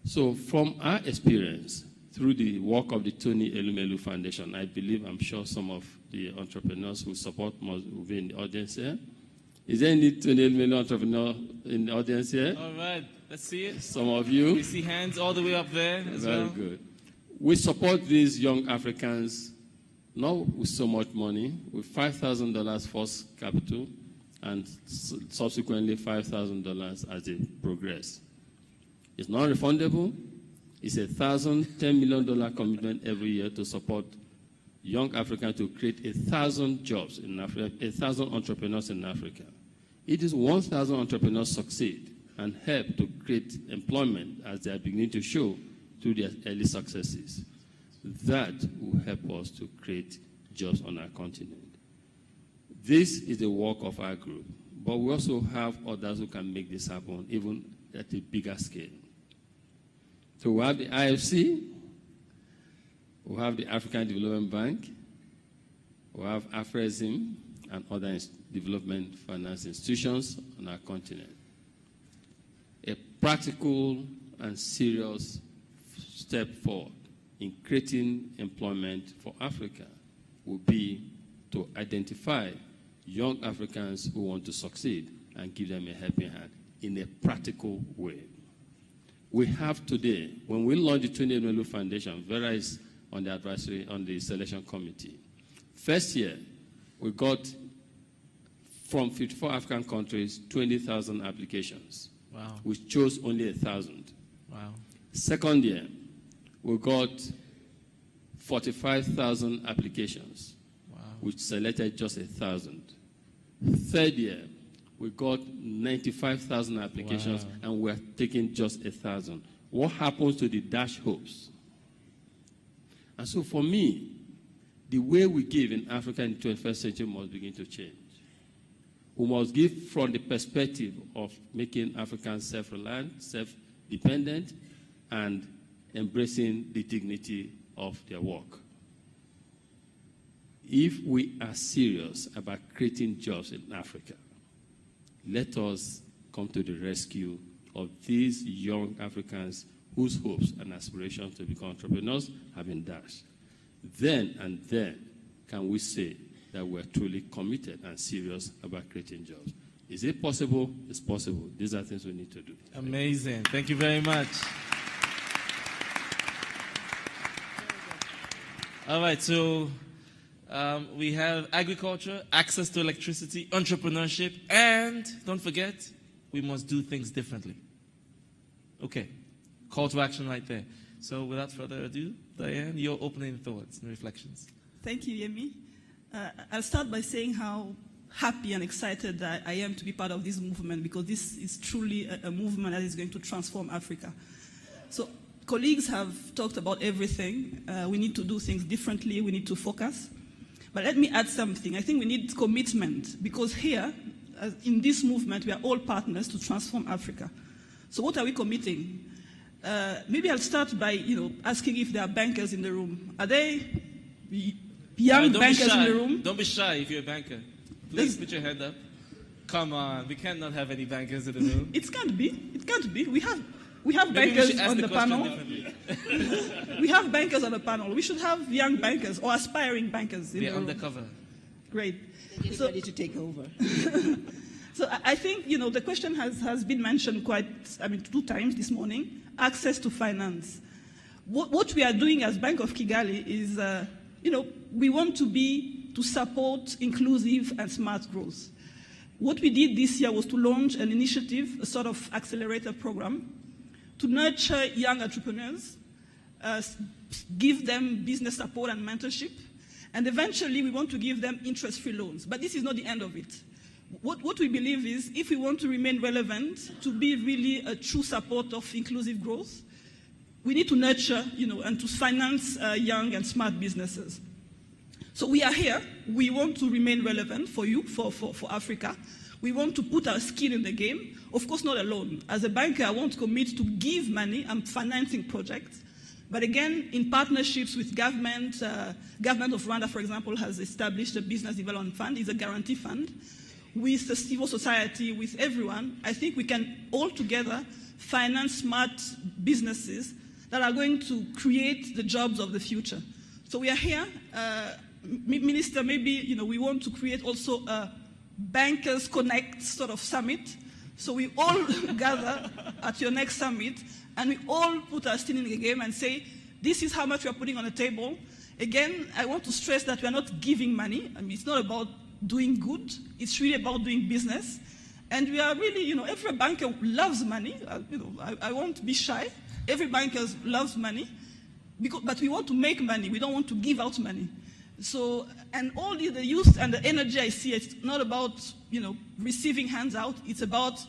So from our experience, through the work of the Tony Elumelu Foundation, I believe, I'm sure some of the entrepreneurs who support will be in the audience here. Is there any Tony Elumelu entrepreneur in the audience here? All right, let's see it. Some of you. We see hands all the way up there as well. Very good. We support these young Africans not with so much money, with $5,000 first capital, and subsequently $5,000 as they progress. It's non-refundable. It's a $10 million commitment every year to support young Africans to create 1,000 jobs in Africa, 1,000 entrepreneurs in Africa. It is 1,000 entrepreneurs succeed and help to create employment as they are beginning to show through their early successes. That will help us to create jobs on our continent. This is the work of our group, but we also have others who can make this happen, even at a bigger scale. So we have the IFC, we have the African Development Bank, we have AFRESIM and other development finance institutions on our continent. A practical and serious step forward in creating employment for Africa will be to identify young Africans who want to succeed and give them a helping hand in a practical way. We have today, when we launched the Tony Elumelu Foundation, Vera is on the advisory, on the selection committee. First year, we got from 54 African countries, 20,000 applications. Wow. We chose only 1,000. Wow. Second year, we got 45,000 applications. Wow. We selected just 1,000. Third year, we got 95,000 applications, wow, and we're taking just 1,000. What happens to the dash hopes? And so for me, the way we give in Africa in the 21st century must begin to change. We must give from the perspective of making Africans self-reliant, self-dependent, and embracing the dignity of their work. If we are serious about creating jobs in Africa, let us come to the rescue of these young Africans whose hopes and aspirations to become entrepreneurs have been dashed. Then and then can we say that we're truly committed and serious about creating jobs. Is it possible? It's possible. These are things we need to do. Amazing. Thank you very much. All right, so we have agriculture, access to electricity, entrepreneurship, and don't forget, we must do things differently. Okay, call to action right there. So without further ado, Diane, your opening thoughts and reflections. Thank you, Yemi. I'll start by saying how happy and excited I am to be part of this movement, because this is truly a movement that is going to transform Africa. So colleagues have talked about everything. We need to do things differently. We need to focus. But let me add something. I think we need commitment, because here, in this movement, we are all partners to transform Africa. So what are we committing? Maybe I'll start by asking if there are bankers in the room. Are there young bankers in the room? Don't be shy if you're a banker. Please put your hand up. Come on, we cannot have any bankers in the room. It can't be. It can't be. We have bankers on the panel. We have bankers on the panel. We should have young bankers or aspiring bankers in the room. Undercover. Great. So ready to take over. So I think the question has been mentioned 2 times this morning. Access to finance. What we are doing as Bank of Kigali is, we want to support inclusive and smart growth. What we did this year was to launch an initiative, a sort of accelerator program, to nurture young entrepreneurs, give them business support and mentorship, and eventually we want to give them interest-free loans. But this is not the end of it. What we believe is, if we want to remain relevant, to be really a true support of inclusive growth, we need to nurture, and to finance young and smart businesses. So we are here. We want to remain relevant for you, for Africa. We want to put our skin in the game. Of course, not alone. As a banker, I won't commit to give money. I'm financing projects. But again, in partnerships with government, government of Rwanda, for example, has established a business development fund. It's a guarantee fund. with the civil society, with everyone, I think we can all together finance smart businesses that are going to create the jobs of the future. So we are here, Minister, maybe we want to create also a Bankers Connekt sort of summit. So we all gather at your next summit, and we all put our skin in the game and say, this is how much we are putting on the table. Again, I want to stress that we are not giving money. I mean, it's not about doing good. It's really about doing business. And we are really, every banker loves money. I won't be shy. Every banker loves money. But we want to make money. We don't want to give out money. So, and all the youth and the energy I see, it's not about, receiving hands out. It's about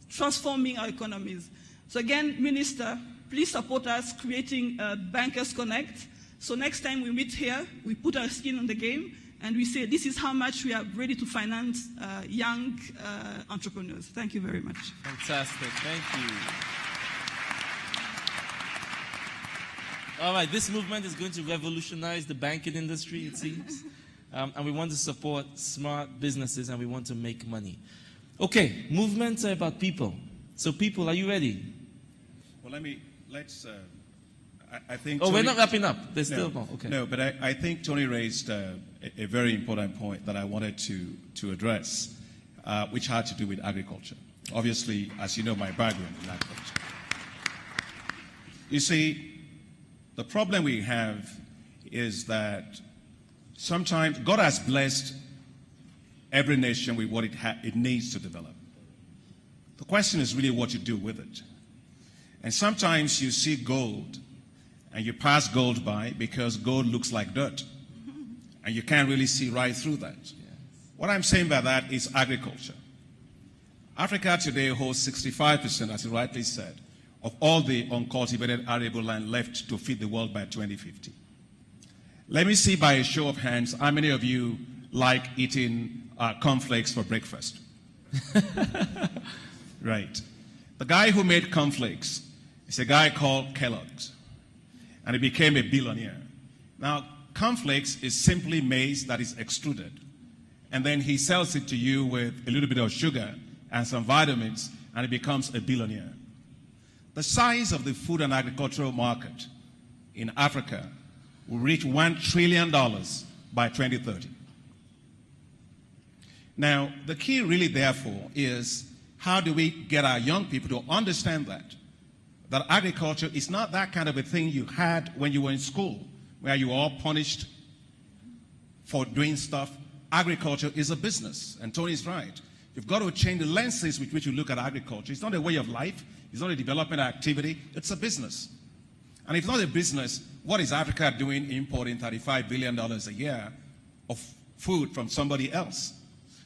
transforming our economies. So again, Minister, please support us creating Bankers Connekt. So next time we meet here, we put our skin in the game and we say, this is how much we are ready to finance young entrepreneurs. Thank you very much. Fantastic. Thank you. All right, this movement is going to revolutionize the banking industry, it seems. And we want to support smart businesses and we want to make money. Okay, movements are about people. So people, are you ready? Well, I think... Oh, we're not wrapping up. There's still more. Okay. No, but I think Tony raised a very important point that I wanted to address, which had to do with agriculture. Obviously, as you know, my background in agriculture. You see, the problem we have is that sometimes God has blessed every nation with what it needs to develop. The question is really what you do with it. And sometimes you see gold and you pass gold by because gold looks like dirt. And you can't really see right through that. Yes. What I'm saying by that is agriculture. Africa today holds 65%, as you rightly said, of all the uncultivated arable land left to feed the world by 2050. Let me see by a show of hands how many of you like eating cornflakes for breakfast. Right. The guy who made cornflakes is a guy called Kellogg's, and he became a billionaire. Now, cornflakes is simply maize that is extruded, and then he sells it to you with a little bit of sugar and some vitamins, and he becomes a billionaire. The size of the food and agricultural market in Africa will reach $1 trillion by 2030. Now, the key really, therefore, is how do we get our young people to understand that agriculture is not that kind of a thing you had when you were in school, where you were all punished for doing stuff. Agriculture is a business, and Tony's right. You've got to change the lenses with which you look at agriculture. It's not a way of life. It's not a development activity. It's a business. And if not a business, what is Africa doing importing $35 billion a year of food from somebody else?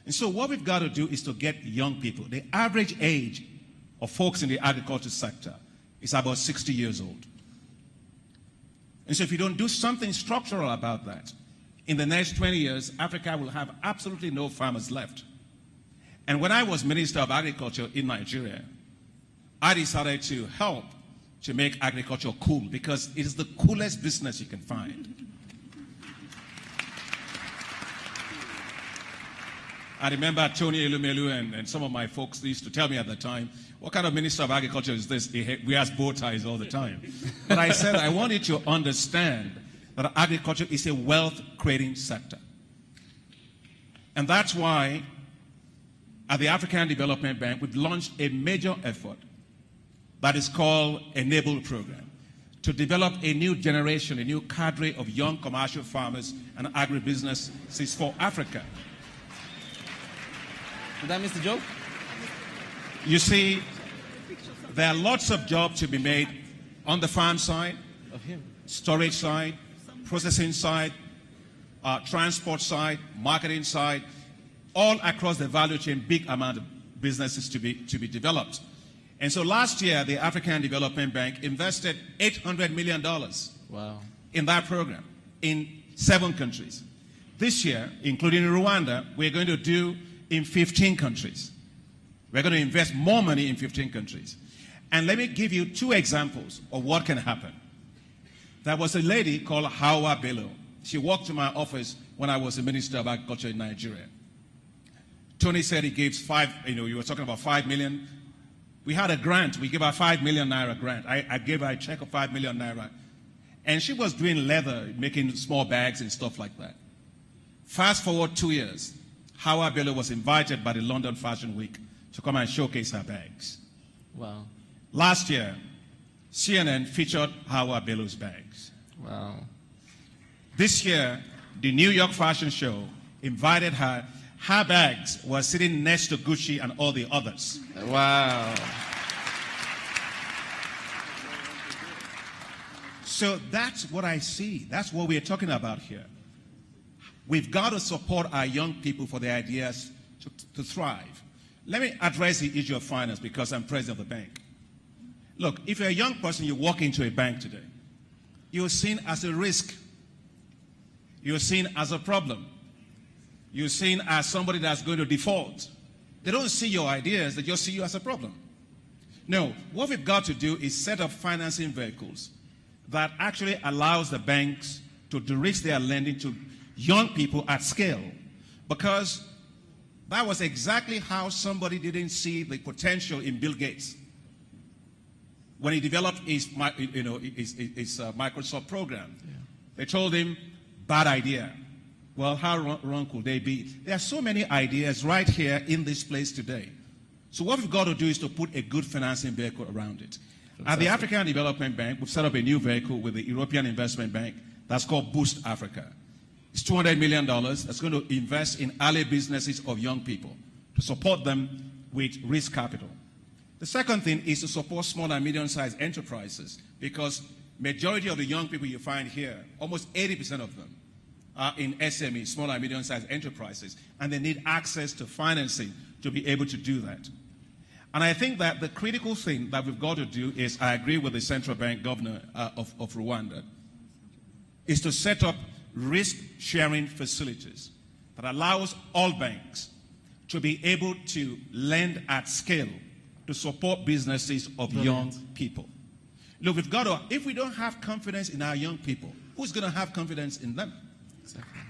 And so what we've got to do is to get young people. The average age of folks in the agriculture sector is about 60 years old. And so if you don't do something structural about that, in the next 20 years, Africa will have absolutely no farmers left. And when I was Minister of Agriculture in Nigeria, I decided to help to make agriculture cool because it is the coolest business you can find. I remember Tony Elumelu and some of my folks used to tell me at the time, what kind of Minister of Agriculture is this? He wears bow ties all the time. But I said, I want you to understand that agriculture is a wealth-creating sector. And that's why at the African Development Bank, we've launched a major effort that is called Enable Program to develop a new generation, a new cadre of young commercial farmers and agribusinesses for Africa. Did I miss the joke? You see, there are lots of jobs to be made on the farm side, storage side, processing side, transport side, marketing side, all across the value chain, big amount of businesses to be developed. And so last year, the African Development Bank invested $800 million in that program in 7 countries. This year, including Rwanda, we're going to do in 15 countries. We're going to invest more money in 15 countries. And let me give you 2 examples of what can happen. There was a lady called Hawa Bello. She walked to my office when I was the Minister of Agriculture in Nigeria. Tony said he gives you were talking about 5 million. We had a grant. We gave her 5 million naira grant. I gave her a check of 5 million naira. And she was doing leather, making small bags and stuff like that. Fast forward 2 years, Hawa Bello was invited by the London Fashion Week to come and showcase her bags. Wow. Last year, CNN featured Hawa Bello's bags. Wow. This year, the New York Fashion Show invited her. Her bags were sitting next to Gucci and all the others. Wow. So that's what I see. That's what we're talking about here. We've got to support our young people for their ideas to thrive. Let me address the issue of finance because I'm president of the bank. Look, if you're a young person, you walk into a bank today, you're seen as a risk. You're seen as a problem. You're seen as somebody that's going to default. They don't see your ideas, they just see you as a problem. No, what we've got to do is set up financing vehicles that actually allows the banks to direct their lending to young people at scale. Because that was exactly how somebody didn't see the potential in Bill Gates when he developed his Microsoft program. Yeah. They told him, bad idea. Well, how wrong could they be? There are so many ideas right here in this place today. So what we've got to do is to put a good financing vehicle around it. Fantastic. At the African Development Bank, we've set up a new vehicle with the European Investment Bank that's called Boost Africa. It's $200 million that's going to invest in early businesses of young people to support them with risk capital. The second thing is to support small and medium-sized enterprises because majority of the young people you find here, almost 80% of them, are in SME, small and medium-sized enterprises, and they need access to financing to be able to do that. And I think that the critical thing that we've got to do is, I agree with the central bank governor of Rwanda, is to set up risk-sharing facilities that allows all banks to be able to lend at scale to support businesses of young people. Look, we've got to, if we don't have confidence in our young people, who's going to have confidence in them? Exactly.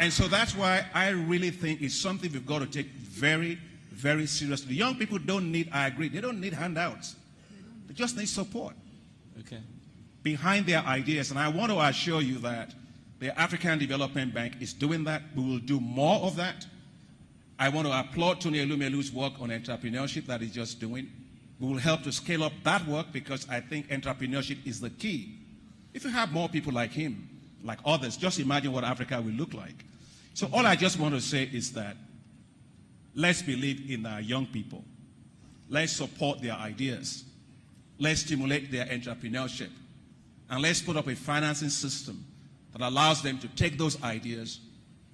And so that's why I really think it's something we've got to take very, very seriously. The young people don't need, I agree, they don't need handouts. They just need support. Okay. Behind their ideas. And I want to assure you that the African Development Bank is doing that. We will do more of that. I want to applaud Tony Elumelu's work on entrepreneurship that he's just doing. We will help to scale up that work because I think entrepreneurship is the key. If you have more people like him, like others, just imagine what Africa will look like. So all I just want to say is that let's believe in our young people. Let's support their ideas. Let's stimulate their entrepreneurship. And let's put up a financing system that allows them to take those ideas,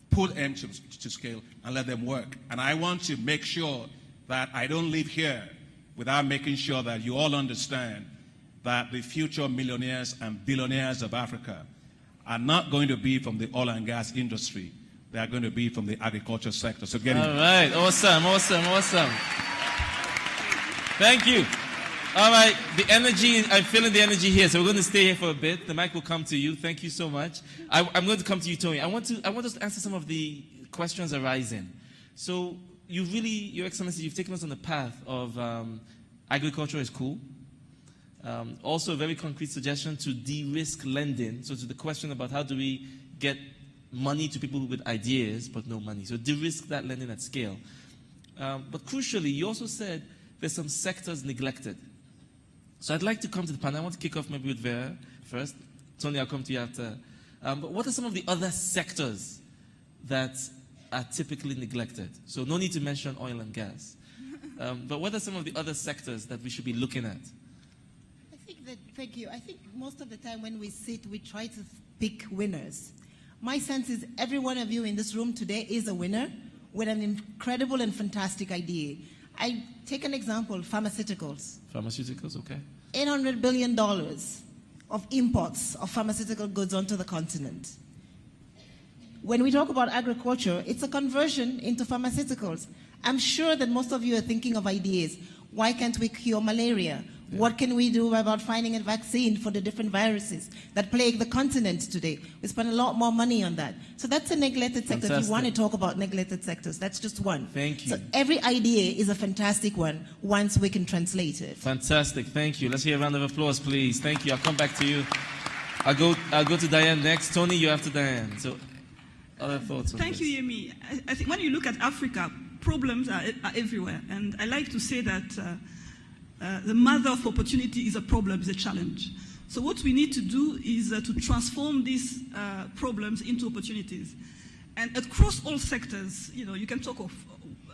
put them to scale, and let them work. And I want to make sure that I don't leave here without making sure that you all understand that the future millionaires and billionaires of Africa are not going to be from the oil and gas industry. They are going to be from the agriculture sector. So get it. All right. Awesome, awesome, awesome. Thank you. All right. The energy, I'm feeling the energy here. So we're going to stay here for a bit. The mic will come to you. Thank you so much. I'm going to come to you, Tony. I want us to answer some of the questions arising. So you really, Your Excellency, you've taken us on the path of agriculture is cool. Also, a very concrete suggestion to de-risk lending. So to the question about how do we get money to people with ideas but no money. So de-risk that lending at scale. But crucially, you also said there's some sectors neglected. So I'd like to come to the panel. I want to kick off maybe with Vera first. Tony, I'll come to you after. But what are some of the other sectors that are typically neglected? So no need to mention oil and gas. But what are some of the other sectors that we should be looking at? Thank you. I think most of the time when we sit, we try to pick winners. My sense is every one of you in this room today is a winner with an incredible and fantastic idea. I take an example, pharmaceuticals. Pharmaceuticals, okay. $800 billion of imports of pharmaceutical goods onto the continent. When we talk about agriculture, it's a conversion into pharmaceuticals. I'm sure that most of you are thinking of ideas. Why can't we cure malaria? What can we do about finding a vaccine for the different viruses that plague the continent today? We spend a lot more money on that. So that's a neglected sector. If you want to talk about neglected sectors, that's just one. Thank you. So every idea is a fantastic one once we can translate it. Fantastic. Thank you. Let's hear a round of applause, please. Thank you. I'll come back to you. I'll go to Diane next. Tony, you're after Diane. So, other thoughts on Thank you, Yemi. I think when you look at Africa, problems are everywhere. And I like to say that the mother of opportunity is a problem, is a challenge. So what we need to do is to transform these problems into opportunities. And across all sectors, you can talk of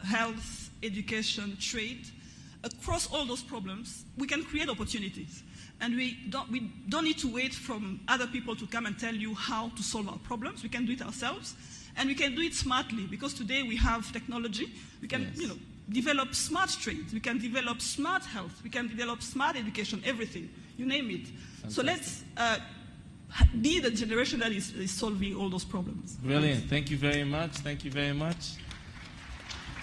health, education, trade. Across all those problems, we can create opportunities. And we don't need to wait from other people to come and tell you how to solve our problems. We can do it ourselves, and we can do it smartly, because today we have technology. We can, develop smart trade. We can develop smart health. We can develop smart education, everything, you name it. Fantastic. So let's be the generation that is solving all those problems. Brilliant. Thank you very much. Thank you very much.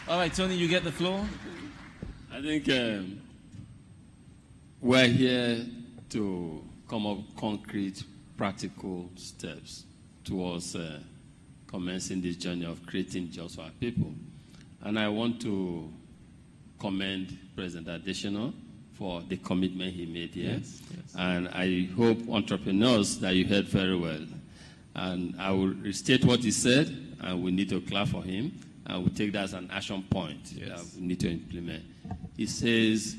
All right, Tony, you get the floor. I think we're here to come up with concrete, practical steps towards commencing this journey of creating jobs for our people. And I want to commend President Adesina for the commitment he made here. Yes. And I hope entrepreneurs that you heard very well. And I will restate what he said, and we need to clap for him, and we'll take that as an action point that we need to implement. He says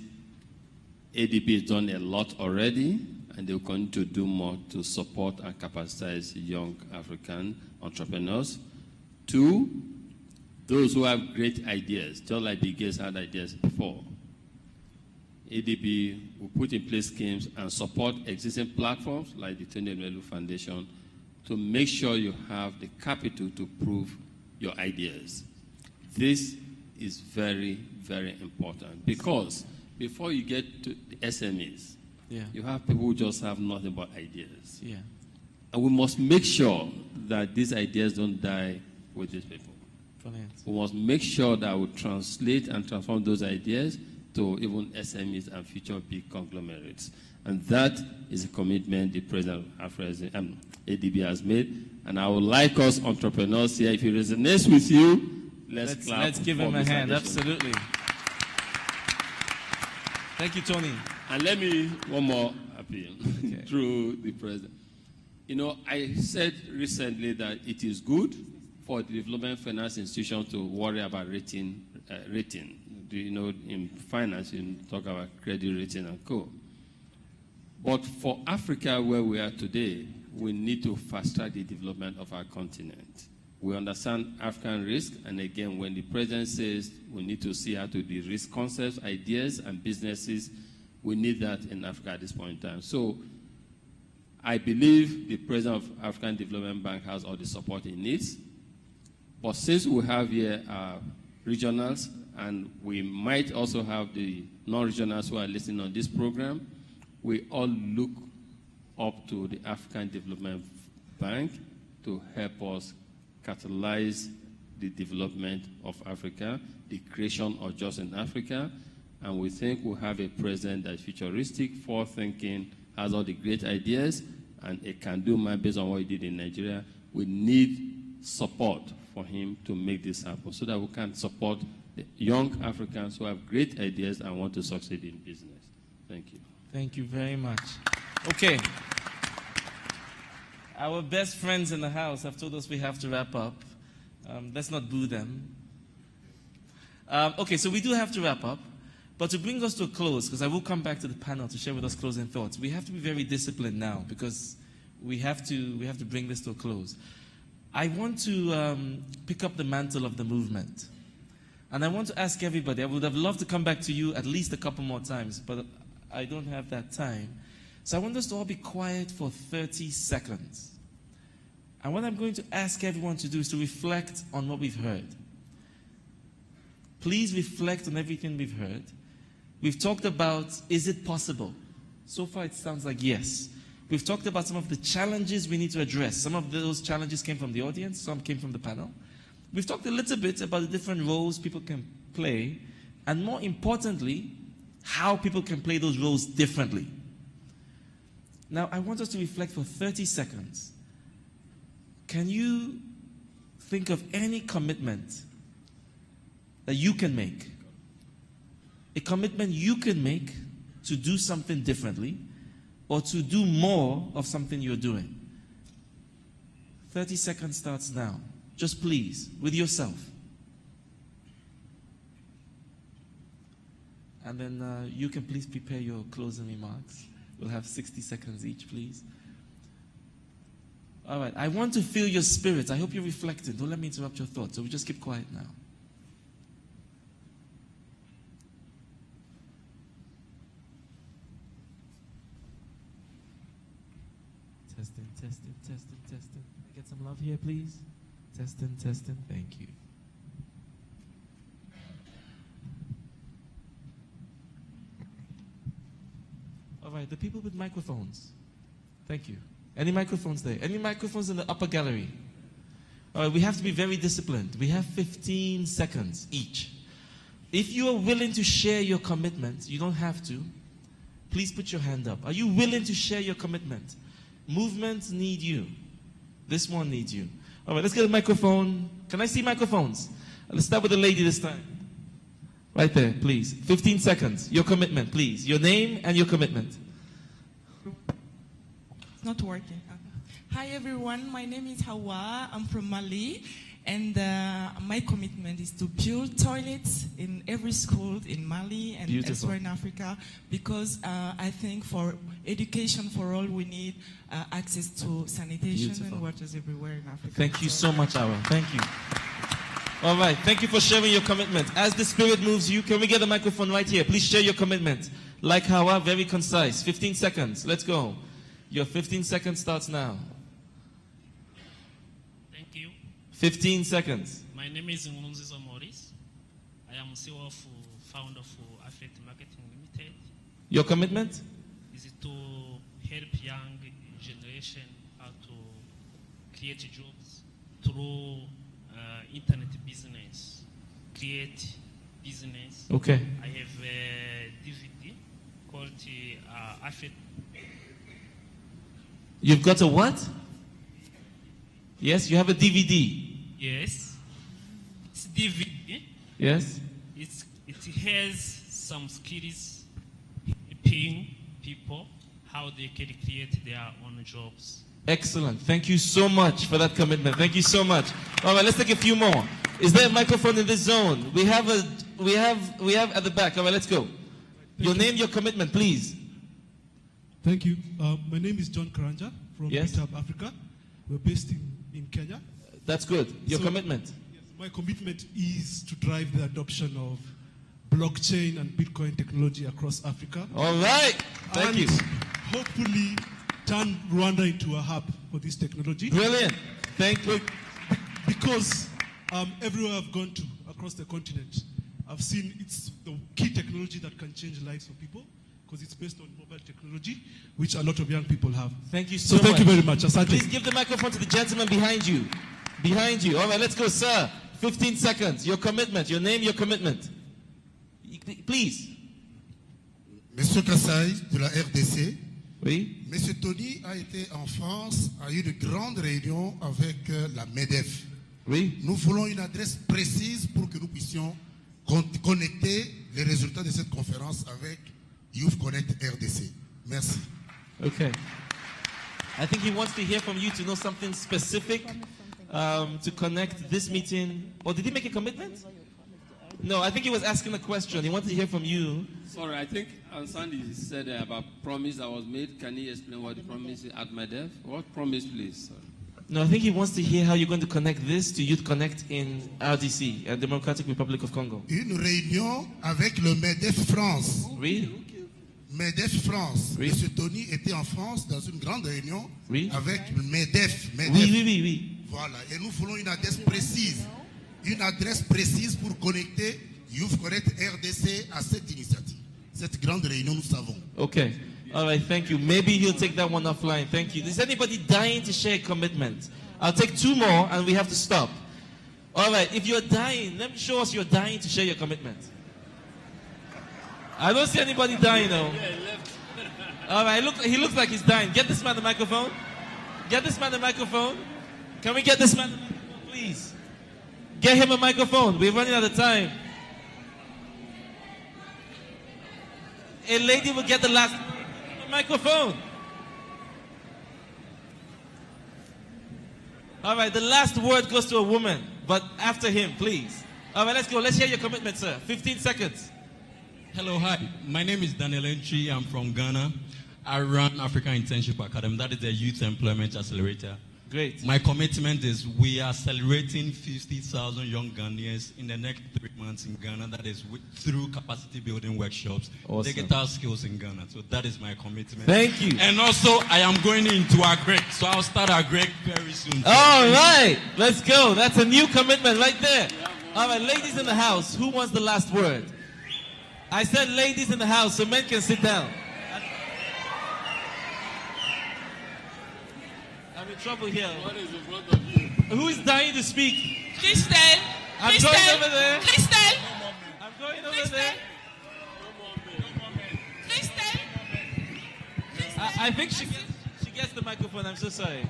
ADB has done a lot already, and they will continue to do more to support and capacitize young African entrepreneurs. 2, those who have great ideas, just like Bill Gates had ideas before. ADB will put in place schemes and support existing platforms like the Tony Elumelu Foundation to make sure you have the capital to prove your ideas. This is very, very important, because before you get to the SMEs, you have people who just have nothing but ideas. And we must make sure that these ideas don't die with these people. Brilliant. We must make sure that we translate and transform those ideas to even SMEs and future big conglomerates. And that is a commitment the President of ADB has made. And I would like us entrepreneurs here, if it resonates with you, let's give him a hand. Absolutely. Thank you, Tony. And let me, one more appeal through the President. I said recently that it is good for the development finance institutions to worry about rating. In finance, you talk about credit rating and co. But for Africa, where we are today, we need to fast-track the development of our continent. We understand African risk, and again, when the President says we need to see how to de-risk concepts, ideas, and businesses, we need that in Africa at this point in time. So I believe the President of African Development Bank has all the support he needs. But since we have here regionals, and we might also have the non-regionals who are listening on this program, we all look up to the African Development Bank to help us catalyze the development of Africa, the creation of jobs in Africa, and we think we have a president that is futuristic, forward-thinking, has all the great ideas, and a can-do man based on what he did in Nigeria. We need support for him to make this happen so that we can support the young Africans who have great ideas and want to succeed in business. Thank you. Thank you very much. Okay. Our best friends in the house have told us we have to wrap up. Let's not boo them. Okay, so we do have to wrap up. But to bring us to a close, because I will come back to the panel to share with us closing thoughts, we have to be very disciplined now, because we have to bring this to a close. I want to pick up the mantle of the movement. And I want to ask everybody, I would have loved to come back to you at least a couple more times, but I don't have that time. So I want us to all be quiet for 30 seconds. And what I'm going to ask everyone to do is to reflect on what we've heard. Please reflect on everything we've heard. We've talked about, is it possible? So far it sounds like yes. We've talked about some of the challenges we need to address. Some of those challenges came from the audience, some came from the panel. We've talked a little bit about the different roles people can play, and more importantly, how people can play those roles differently. Now, I want us to reflect for 30 seconds. Can you think of any commitment that you can make? A commitment you can make to do something differently or to do more of something you're doing. 30 seconds starts now. Just please, with yourself. And then you can please prepare your closing remarks. We'll have 60 seconds each, please. All right, I want to feel your spirit. I hope you're reflecting. Don't let me interrupt your thoughts. So we just keep quiet now. Testing, testing, testing, testing. Can I get some love here, please? Testing, testing. Thank you. All right, the people with microphones. Thank you. Any microphones there? Any microphones in the upper gallery? All right, we have to be very disciplined. We have 15 seconds each. If you are willing to share your commitment, you don't have to. Please put your hand up. Are you willing to share your commitment? Movements need you. This one needs you. All right, let's get a microphone. Can I see microphones? Let's start with the lady this time. Right there, please. 15 seconds. Your commitment, please. Your name and your commitment. It's not working. Hi, everyone. My name is Hawa. I'm from Mali. And my commitment is to build toilets in every school in Mali and elsewhere in Africa, because I think for education for all, we need access to sanitation and waters everywhere in Africa. Thank you so much, Awa. Thank you. All right. Thank you for sharing your commitment. As the Spirit moves you, can we get a microphone right here? Please share your commitment. Like Hawa, very concise. 15 seconds. Let's go. Your 15 seconds starts now. 15 seconds. My name is Ngunzizo Maurice. I am CEO of founder of Affiliate Marketing Limited. Your commitment? Is to help young generation how to create jobs through internet business, create business. Okay. I have a DVD called Affiliate. You've got a what? Yes, you have a DVD. Yes. It's DVD. Yes. It has some skills helping people how they can create their own jobs. Excellent. Thank you so much for that commitment. Thank you so much. All right, let's take a few more. Is there a microphone in this zone? We have at the back. All right, let's go. Your name, your commitment, please. Thank you. My name is John Karanja from YouTube Africa. We're based in Kenya. That's good. Your commitment? Yes, my commitment is to drive the adoption of blockchain and Bitcoin technology across Africa. All right. Thank you. Hopefully turn Rwanda into a hub for this technology. Brilliant. Thank you. Because everywhere I've gone to across the continent, I've seen it's the key technology that can change lives for people, because it's based on mobile technology, which a lot of young people have. Thank you so much. Thank you very much. Asante. Please give the microphone to the gentleman behind you. Behind you. All right, let's go, sir. 15 seconds. Your commitment. Your name, your commitment. Please. Monsieur Kassai, de la RDC. Oui. Monsieur Tony a été en France, a eu de grandes réunions avec la MEDEF. Oui. Nous voulons une adresse précise pour que nous puissions connecter les résultats de cette conférence avec Youth Connekt RDC. Merci. Okay. I think he wants to hear from you to know something specific to connect this meeting. Or did he make a commitment? No, I think he was asking a question. He wanted to hear from you. Sorry, I think Ansandi said about promise that was made. Can you explain what the promise is at MEDEF? What promise, please? Sorry. No, I think he wants to hear how you're going to connect this to Youth Connekt in RDC, Democratic Republic of Congo. Une réunion avec le MEDEF France. Oui. MEDEF France. Oui. Monsieur Tony était en France dans une grande réunion avec MEDEF. Oui. Voilà, et nous voulons une adresse précise. Une adresse précise pour connecter Youth Connekt RDC à cette initiative. Cette grande réunion, nous savons. Okay. All right, thank you. Maybe he'll take that one offline. Thank you. Is anybody dying to share a commitment? I'll take two more and we have to stop. All right, if you're dying, let me show us you're dying to share your commitment. I don't see anybody dying, though. All right, he looks like he's dying. Get this man the microphone. Get this man the microphone. Can we get this man the microphone, please? Get him a microphone. We're running out of time. A lady will get the last microphone. All right, the last word goes to a woman, but after him, please. All right, let's go. Let's hear your commitment, sir. 15 seconds. Hello, hi. My name is Daniel Entry. I'm from Ghana. I run Africa Internship Academy. That is a youth employment accelerator. Great. My commitment is we are celebrating 50,000 young Ghanaians in the next 3 months in Ghana. That is through capacity building workshops, Awesome. digital skills in Ghana. So that is my commitment. Thank you. And also, I am going into Agreg. So I'll start Agreg very soon. All right, let's go. That's a new commitment right there. All right, ladies in the house, who wants the last word? I said ladies in the house, so men can sit down. I'm in trouble here. What is in front of you? Who is dying to speak? Kristen. I'm going over there. Kristen. I'm going over there. Kristen. I think she gets the microphone. I'm so sorry.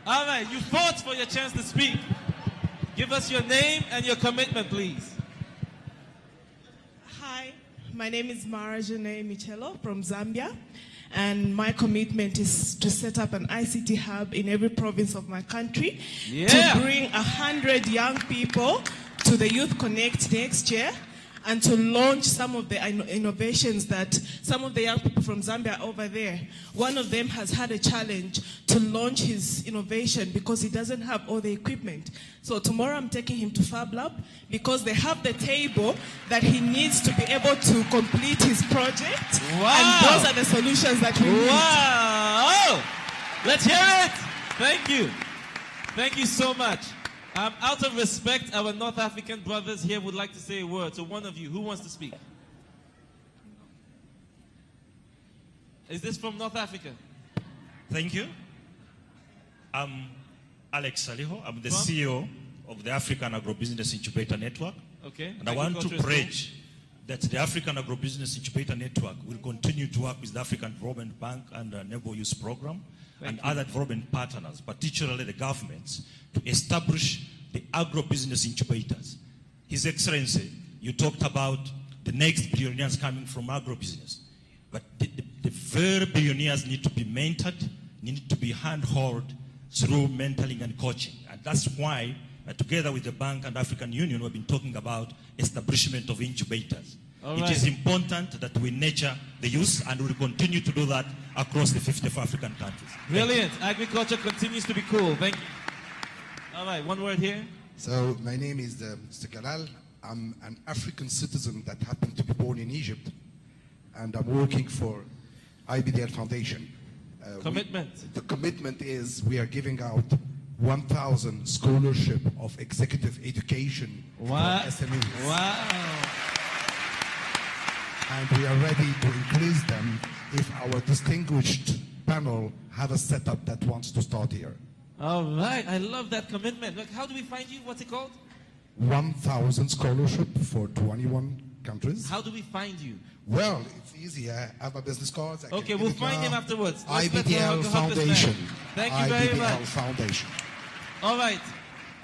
All right, you fought for your chance to speak. Give us your name and your commitment, please. Hi, my name is Mara Jane Michelo from Zambia, and my commitment is to set up an ICT hub in every province of my country to bring 100 young people to the Youth Connekt next year, and to launch some of the innovations that some of the young people from Zambia are over there. One of them has had a challenge to launch his innovation because he doesn't have all the equipment. So tomorrow I'm taking him to Fab Lab because they have the table that he needs to be able to complete his project. Wow. And those are the solutions that we need. Wow! Let's hear it! Thank you. Thank you so much. Out of respect, our North African brothers here would like to say a word. So one of you, who wants to speak? Is this from North Africa? Thank you. I'm Alex Saliho. I'm the CEO of the African Agribusiness Incubator Network. Okay. And I want to pledge that the African Agribusiness Incubator Network will continue to work with the African Development Bank and the Naval Youth Program and other development partners, particularly the governments, to establish the agribusiness incubators. His Excellency, you talked about the next billionaires coming from agribusiness. But the very billionaires need to be mentored, need to be handheld through mentoring and coaching. And that's why, together with the bank and African Union, we've been talking about establishment of incubators. It is important that we nurture the youth, and we'll continue to do that across the 54 African countries. Brilliant. Agriculture continues to be cool. Thank you. All right, one word here. So my name is Mr. Galal. I'm an African citizen that happened to be born in Egypt, and I'm working for IBDL Foundation. Commitment. The commitment is we are giving out 1,000 scholarship of executive education for SMEs. Wow. And we are ready to increase them if our distinguished panel have a setup that wants to start here. All right, I love that commitment. Look, how do we find you? What's it called? 1,000 scholarship for 21 countries. How do we find you? Well, it's easy. I have my business cards. Okay, we'll find him afterwards. IBDL Foundation. Thank you very much. IBDL Foundation. All right.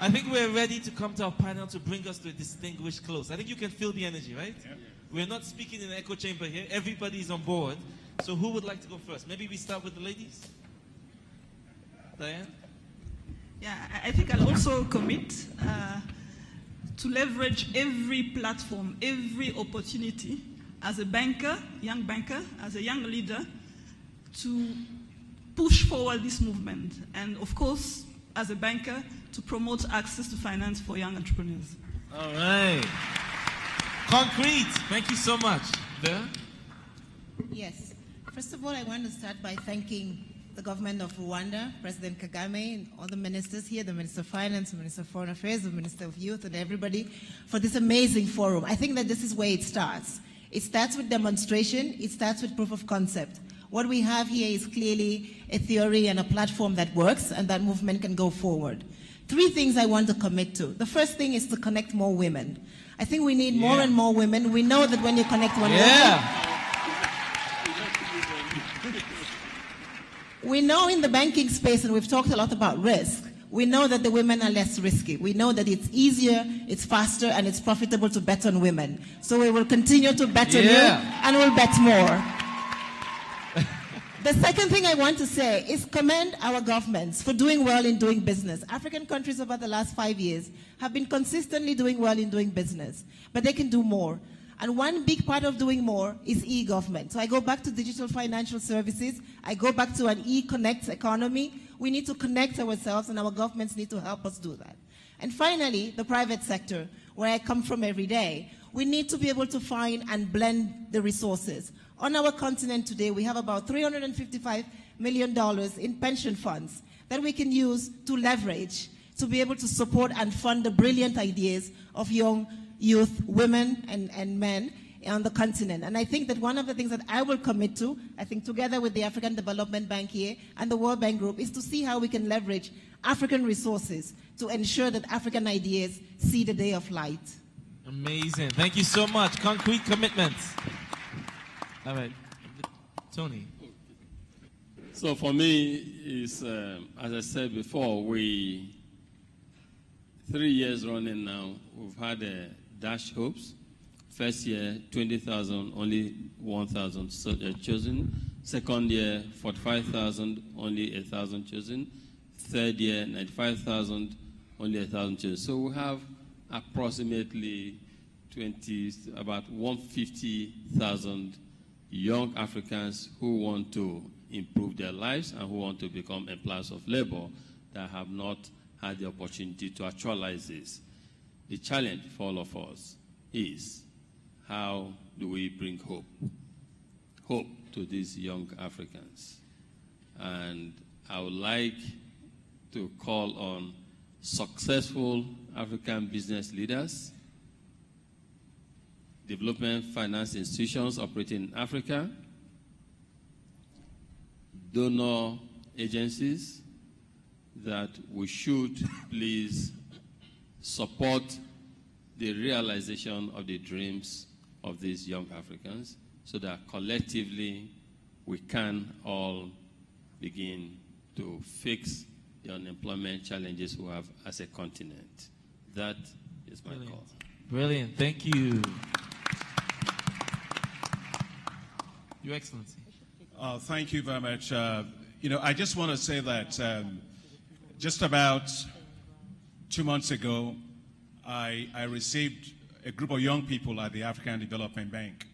I think we're ready to come to our panel to bring us to a distinguished close. I think you can feel the energy, right? Yeah. We're not speaking in an echo chamber here. Everybody is on board. So who would like to go first? Maybe we start with the ladies. Diane? Yeah, I think I'll also commit to leverage every platform, every opportunity as a banker, young banker, as a young leader, to push forward this movement. And of course, as a banker, to promote access to finance for young entrepreneurs. All right. Concrete. Thank you so much. There? Yes. First of all, I want to start by thanking the government of Rwanda, President Kagame, and all the ministers here, the Minister of Finance, the Minister of Foreign Affairs, the Minister of Youth, and everybody for this amazing forum. I think that this is where it starts. It starts with demonstration. It starts with proof of concept. What we have here is clearly a theory and a platform that works, and that movement can go forward. 3 things I want to commit to. The first thing is to connect more women. I think we need more and more women. We know that when you connect one woman, we know in the banking space, and we've talked a lot about risk, we know that the women are less risky. We know that it's easier, it's faster, and it's profitable to bet on women. So we will continue to bet on you, and we'll bet more. The second thing I want to say is commend our governments for doing well in doing business. African countries over the last 5 years have been consistently doing well in doing business, but they can do more. And one big part of doing more is e-government. So I go back to digital financial services. I go back to an e-connect economy. We need to connect ourselves, and our governments need to help us do that. And finally, the private sector, where I come from every day. We need to be able to find and blend the resources. On our continent today, we have about $355 million in pension funds that we can use to leverage to be able to support and fund the brilliant ideas of young youth, women, and men on the continent. And I think that one of the things that I will commit to, I think together with the African Development Bank here and the World Bank Group, is to see how we can leverage African resources to ensure that African ideas see the day of light. Amazing. Thank you so much. Concrete commitments. All right. Tony. So for me, is as I said before, 3 years running now, we've had dash hopes. First year, 20,000, only 1,000 chosen. Second year, 45,000, only 1,000 chosen. Third year, 95,000, only 1,000 chosen. So we have approximately about 150,000 young Africans who want to improve their lives and who want to become employers of labor that have not had the opportunity to actualize this. The challenge for all of us is, how do we bring hope to these young Africans? And I would like to call on successful African business leaders, development finance institutions operating in Africa, donor agencies, that we should please support the realization of the dreams of these young Africans so that collectively we can all begin to fix the unemployment challenges we have as a continent. That is my call. Brilliant. Thank you. Your Excellency. Thank you very much. I just want to say that just about 2 months ago, I received a group of young people at the African Development Bank.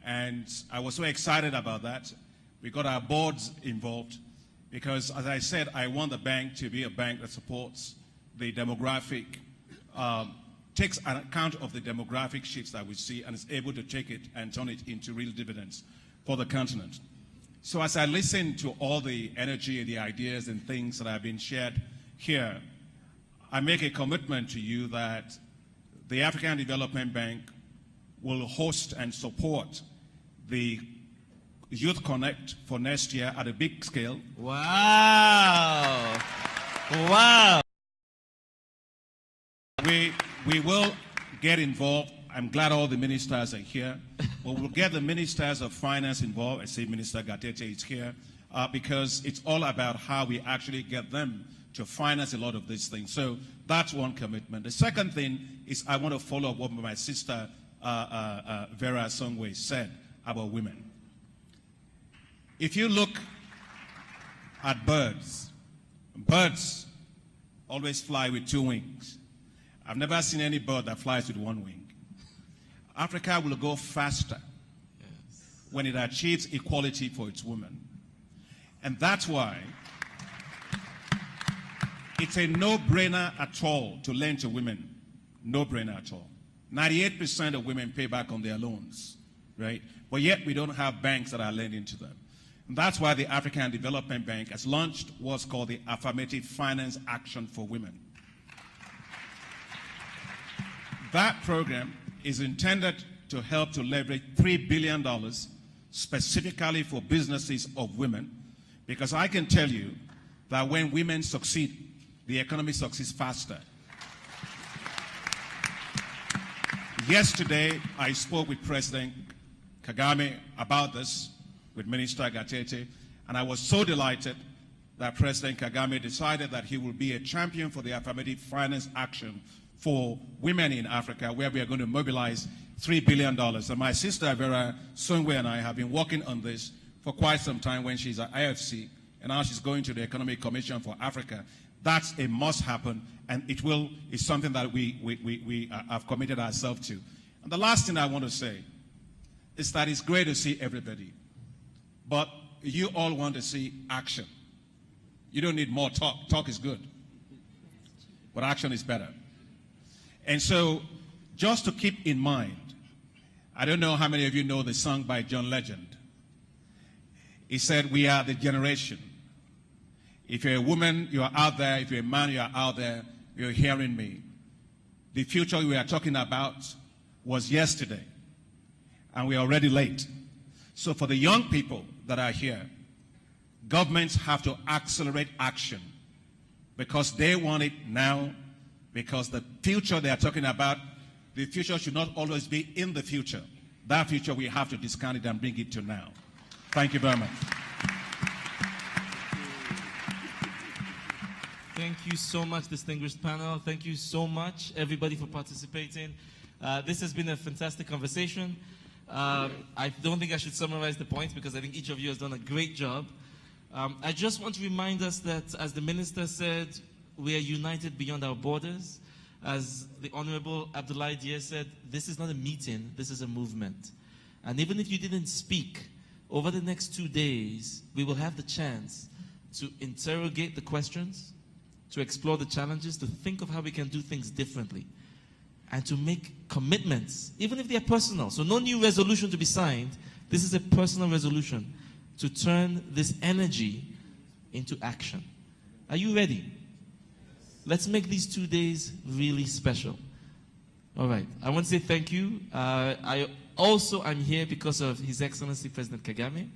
And I was so excited about that. We got our boards involved because, as I said, I want the bank to be a bank that supports the demographic, takes account of the demographic shifts that we see and is able to take it and turn it into real dividends for the continent. So as I listen to all the energy and the ideas and things that have been shared here, I make a commitment to you that the African Development Bank will host and support the Youth Connekt for next year at a big scale. Wow. Wow. We will get involved. I'm glad all the ministers are here. But we'll get the ministers of finance involved. I say Minister Gatete is here because it's all about how we actually get them to finance a lot of these things. So that's one commitment. The second thing is I want to follow up what my sister Vera Songwe said about women. If you look at birds, birds always fly with 2 wings. I've never seen any bird that flies with 1 wing. Africa will go faster when it achieves equality for its women. And that's why it's a no-brainer at all to lend to women. No-brainer at all. 98% of women pay back on their loans, right? But yet we don't have banks that are lending to them. And that's why the African Development Bank has launched what's called the Affirmative Finance Action for Women. That program is intended to help to leverage $3 billion specifically for businesses of women, because I can tell you that when women succeed, the economy succeeds faster. Yesterday, I spoke with President Kagame about this, with Minister Gatete, and I was so delighted that President Kagame decided that he will be a champion for the affirmative finance action for women in Africa, where we are going to mobilize $3 billion. And my sister, Vera Songwe, and I have been working on this for quite some time when she's at IFC, and now she's going to the Economic Commission for Africa. That's a must happen, and it's something that we have committed ourselves to. And the last thing I want to say is that it's great to see everybody, but you all want to see action. You don't need more talk. Talk is good, but action is better. And so, just to keep in mind, I don't know how many of you know the song by John Legend. He said, "We are the generation." If you're a woman, you are out there. If you're a man, you are out there. You're hearing me. The future we are talking about was yesterday, and we are already late. So for the young people that are here, governments have to accelerate action because they want it now, because the future they are talking about, the future should not always be in the future. That future, we have to discount it and bring it to now. Thank you very much. Thank you so much, distinguished panel. Thank you so much, everybody, for participating. This has been a fantastic conversation. I don't think I should summarize the points because I think each of you has done a great job. I just want to remind us that, as the minister said, we are united beyond our borders. As the Honorable Abdoulaye Dié said, this is not a meeting, this is a movement. And even if you didn't speak, over the next 2 days, we will have the chance to interrogate the questions, to explore the challenges, to think of how we can do things differently, and to make commitments, even if they are personal. So no new resolution to be signed. This is a personal resolution to turn this energy into action. Are you ready? Let's make these 2 days really special. All right. I want to say thank you. I'm here because of His Excellency President Kagame.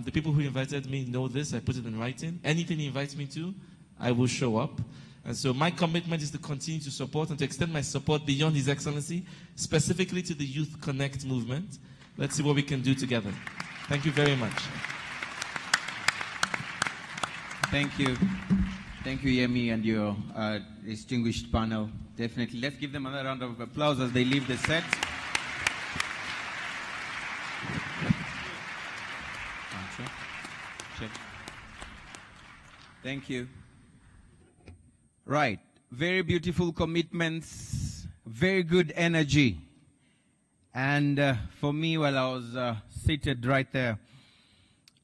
The people who invited me know this. I put it in writing. Anything he invites me to, I will show up. And so my commitment is to continue to support and to extend my support beyond His Excellency, specifically to the Youth Connekt movement. Let's see what we can do together. Thank you very much. Thank you. Thank you, Yemi, and your distinguished panel. Definitely. Let's give them another round of applause as they leave the set. Thank you. Right. Very beautiful commitments, very good energy. And for me, while I was seated right there,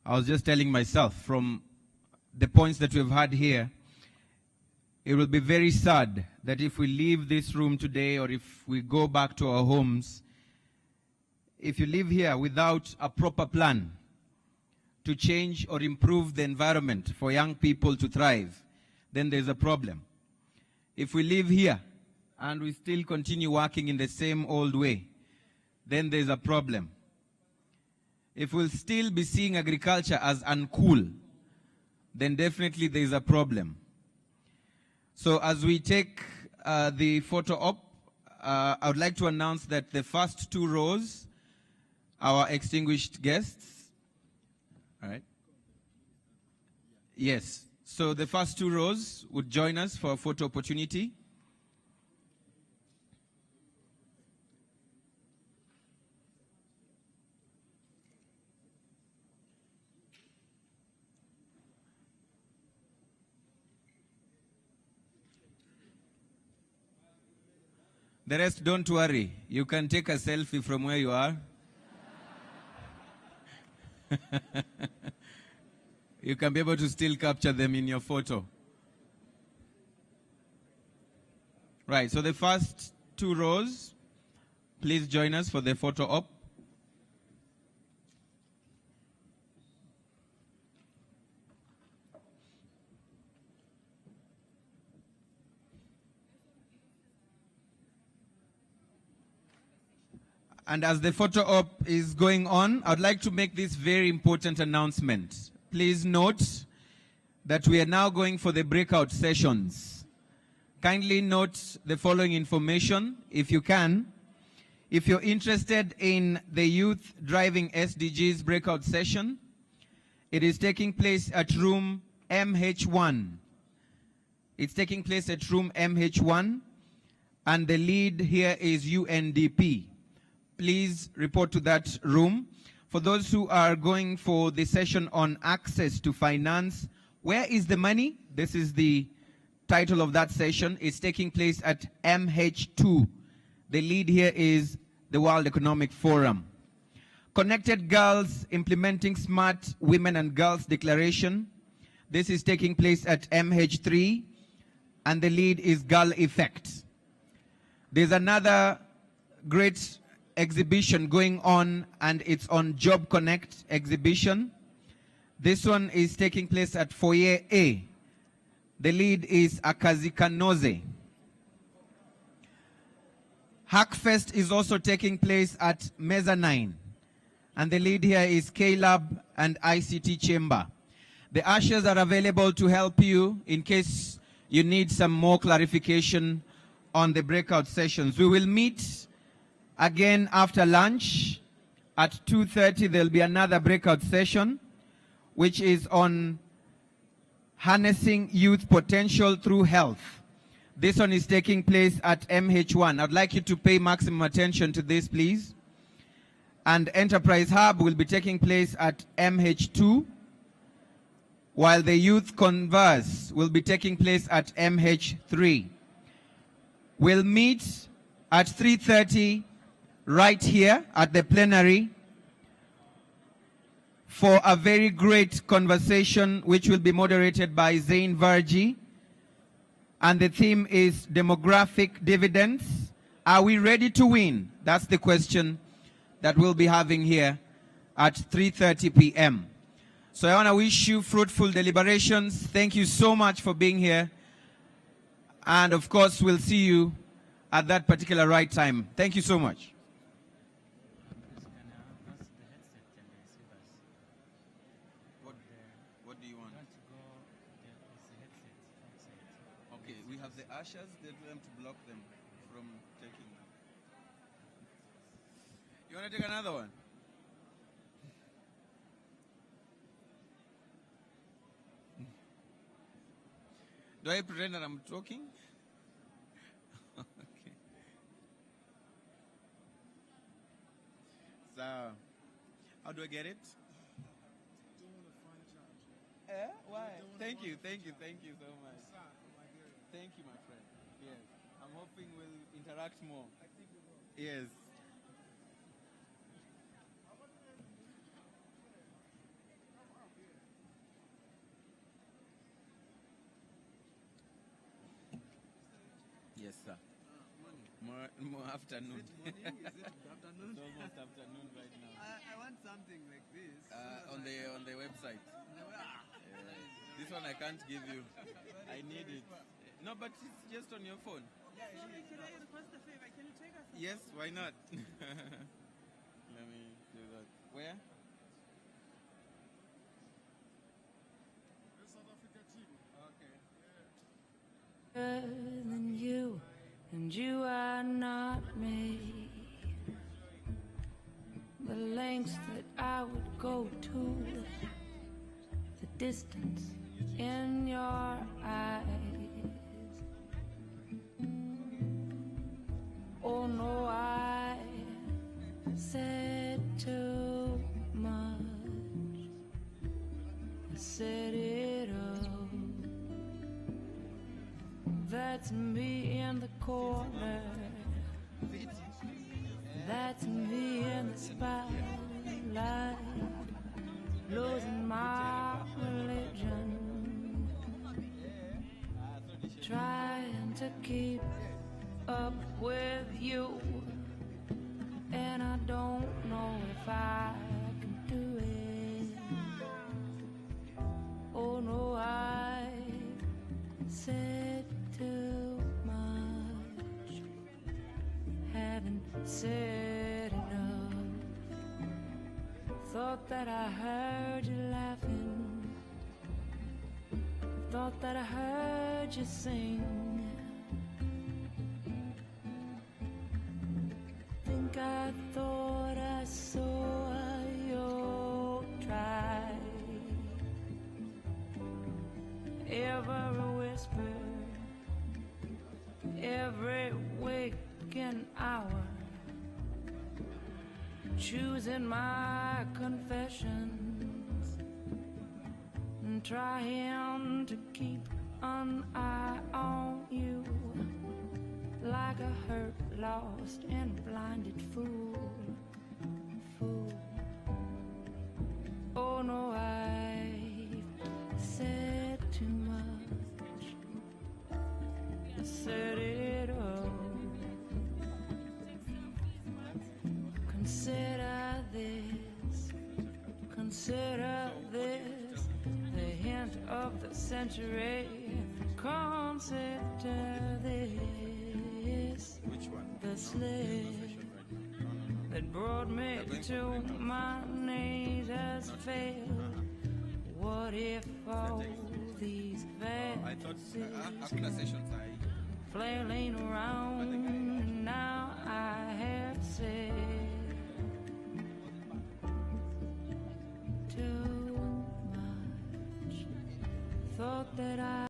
I was just telling myself, from the points that we've had here, it will be very sad that if we leave this room today or if we go back to our homes, if you live here without a proper plan to change or improve the environment for young people to thrive, then there's a problem. If we live here and we still continue working in the same old way, then there's a problem. If we'll still be seeing agriculture as uncool, then definitely there's a problem. So as we take the photo up, I would like to announce that the first 2 rows, our extinguished guests. All right. Yes. So the first 2 rows would join us for a photo opportunity. The rest, don't worry. You can take a selfie from where you are. You can be able to still capture them in your photo. Right, so the first 2 rows, please join us for the photo op. And as the photo op is going on, I'd like to make this very important announcement. Please note that we are now going for the breakout sessions. Kindly note the following information, if you can. If you're interested in the Youth Driving SDGs breakout session, it is taking place at room MH1. It's taking place at room MH1, and the lead here is UNDP. Please report to that room. For those who are going for the session on access to finance, where is the money? This is the title of that session. It's taking place at MH2. The lead here is the World Economic Forum. Connected Girls Implementing Smart Women and Girls Declaration. This is taking place at MH3, and the lead is Girl Effect. There's another great exhibition going on, and it's on Job Connect exhibition. This one is taking place at Foyer A. The lead is Akazikanoze. Hackfest is also taking place at Mezzanine, and the lead here is K-Lab and ICT Chamber. The ushers are available to help you in case you need some more clarification on the breakout sessions. We will meet again after lunch at 2:30. There'll be another breakout session, which is on harnessing youth potential through health. This one is taking place at MH1. I'd like you to pay maximum attention to this, please. And Enterprise Hub will be taking place at MH2, while the Youth Converse will be taking place at MH3. We'll meet at 3:30 right here at the plenary for a very great conversation which will be moderated by Zain Varji. And the theme is demographic dividends. Are we ready to win? That's the question that we'll be having here at 3:30 p.m. So I want to wish you fruitful deliberations. Thank you so much for being here. And of course, we'll see you at that particular right time. Thank you so much. What do you want? Okay, we have the ushers. They tell them to block them from taking. You want to take another one? Do I pretend that I'm talking? Okay. So, how do I get it? Why? Thank you so much. Thank you, my friend. Yes, I'm hoping we'll interact more. Yes. Yes, sir. More afternoon. It's almost afternoon right now. I want something like this. On the website. This one I can't give you. I need it. No, but it's just on your phone. Can I request a favor? Can you take us? Yes, why not? Let me do that. Where? South Africa team. Okay. Than you, and you are not me. The lengths that I would go to, the distance in your eyes. Oh no, I said too much. I said it all. That's me in the corner. That's me in the spotlight, losing my religion, trying to keep up with you, and I don't know if I can do it. Oh no, I said too much, haven't said enough. Thought that I heard you laughing, thought that I heard you sing. Think I thought I saw you try. Every whisper, every waking hour, choosing my confessions and trying to keep an eye on you, like a hurt, lost, and blinded fool. Oh no, I've said too much. I said it all. Consider this, the hint of the century. Consider this, the slip that brought me to my knees has failed. What if all these fantasies flailing around, and now I have said too much. Thought that I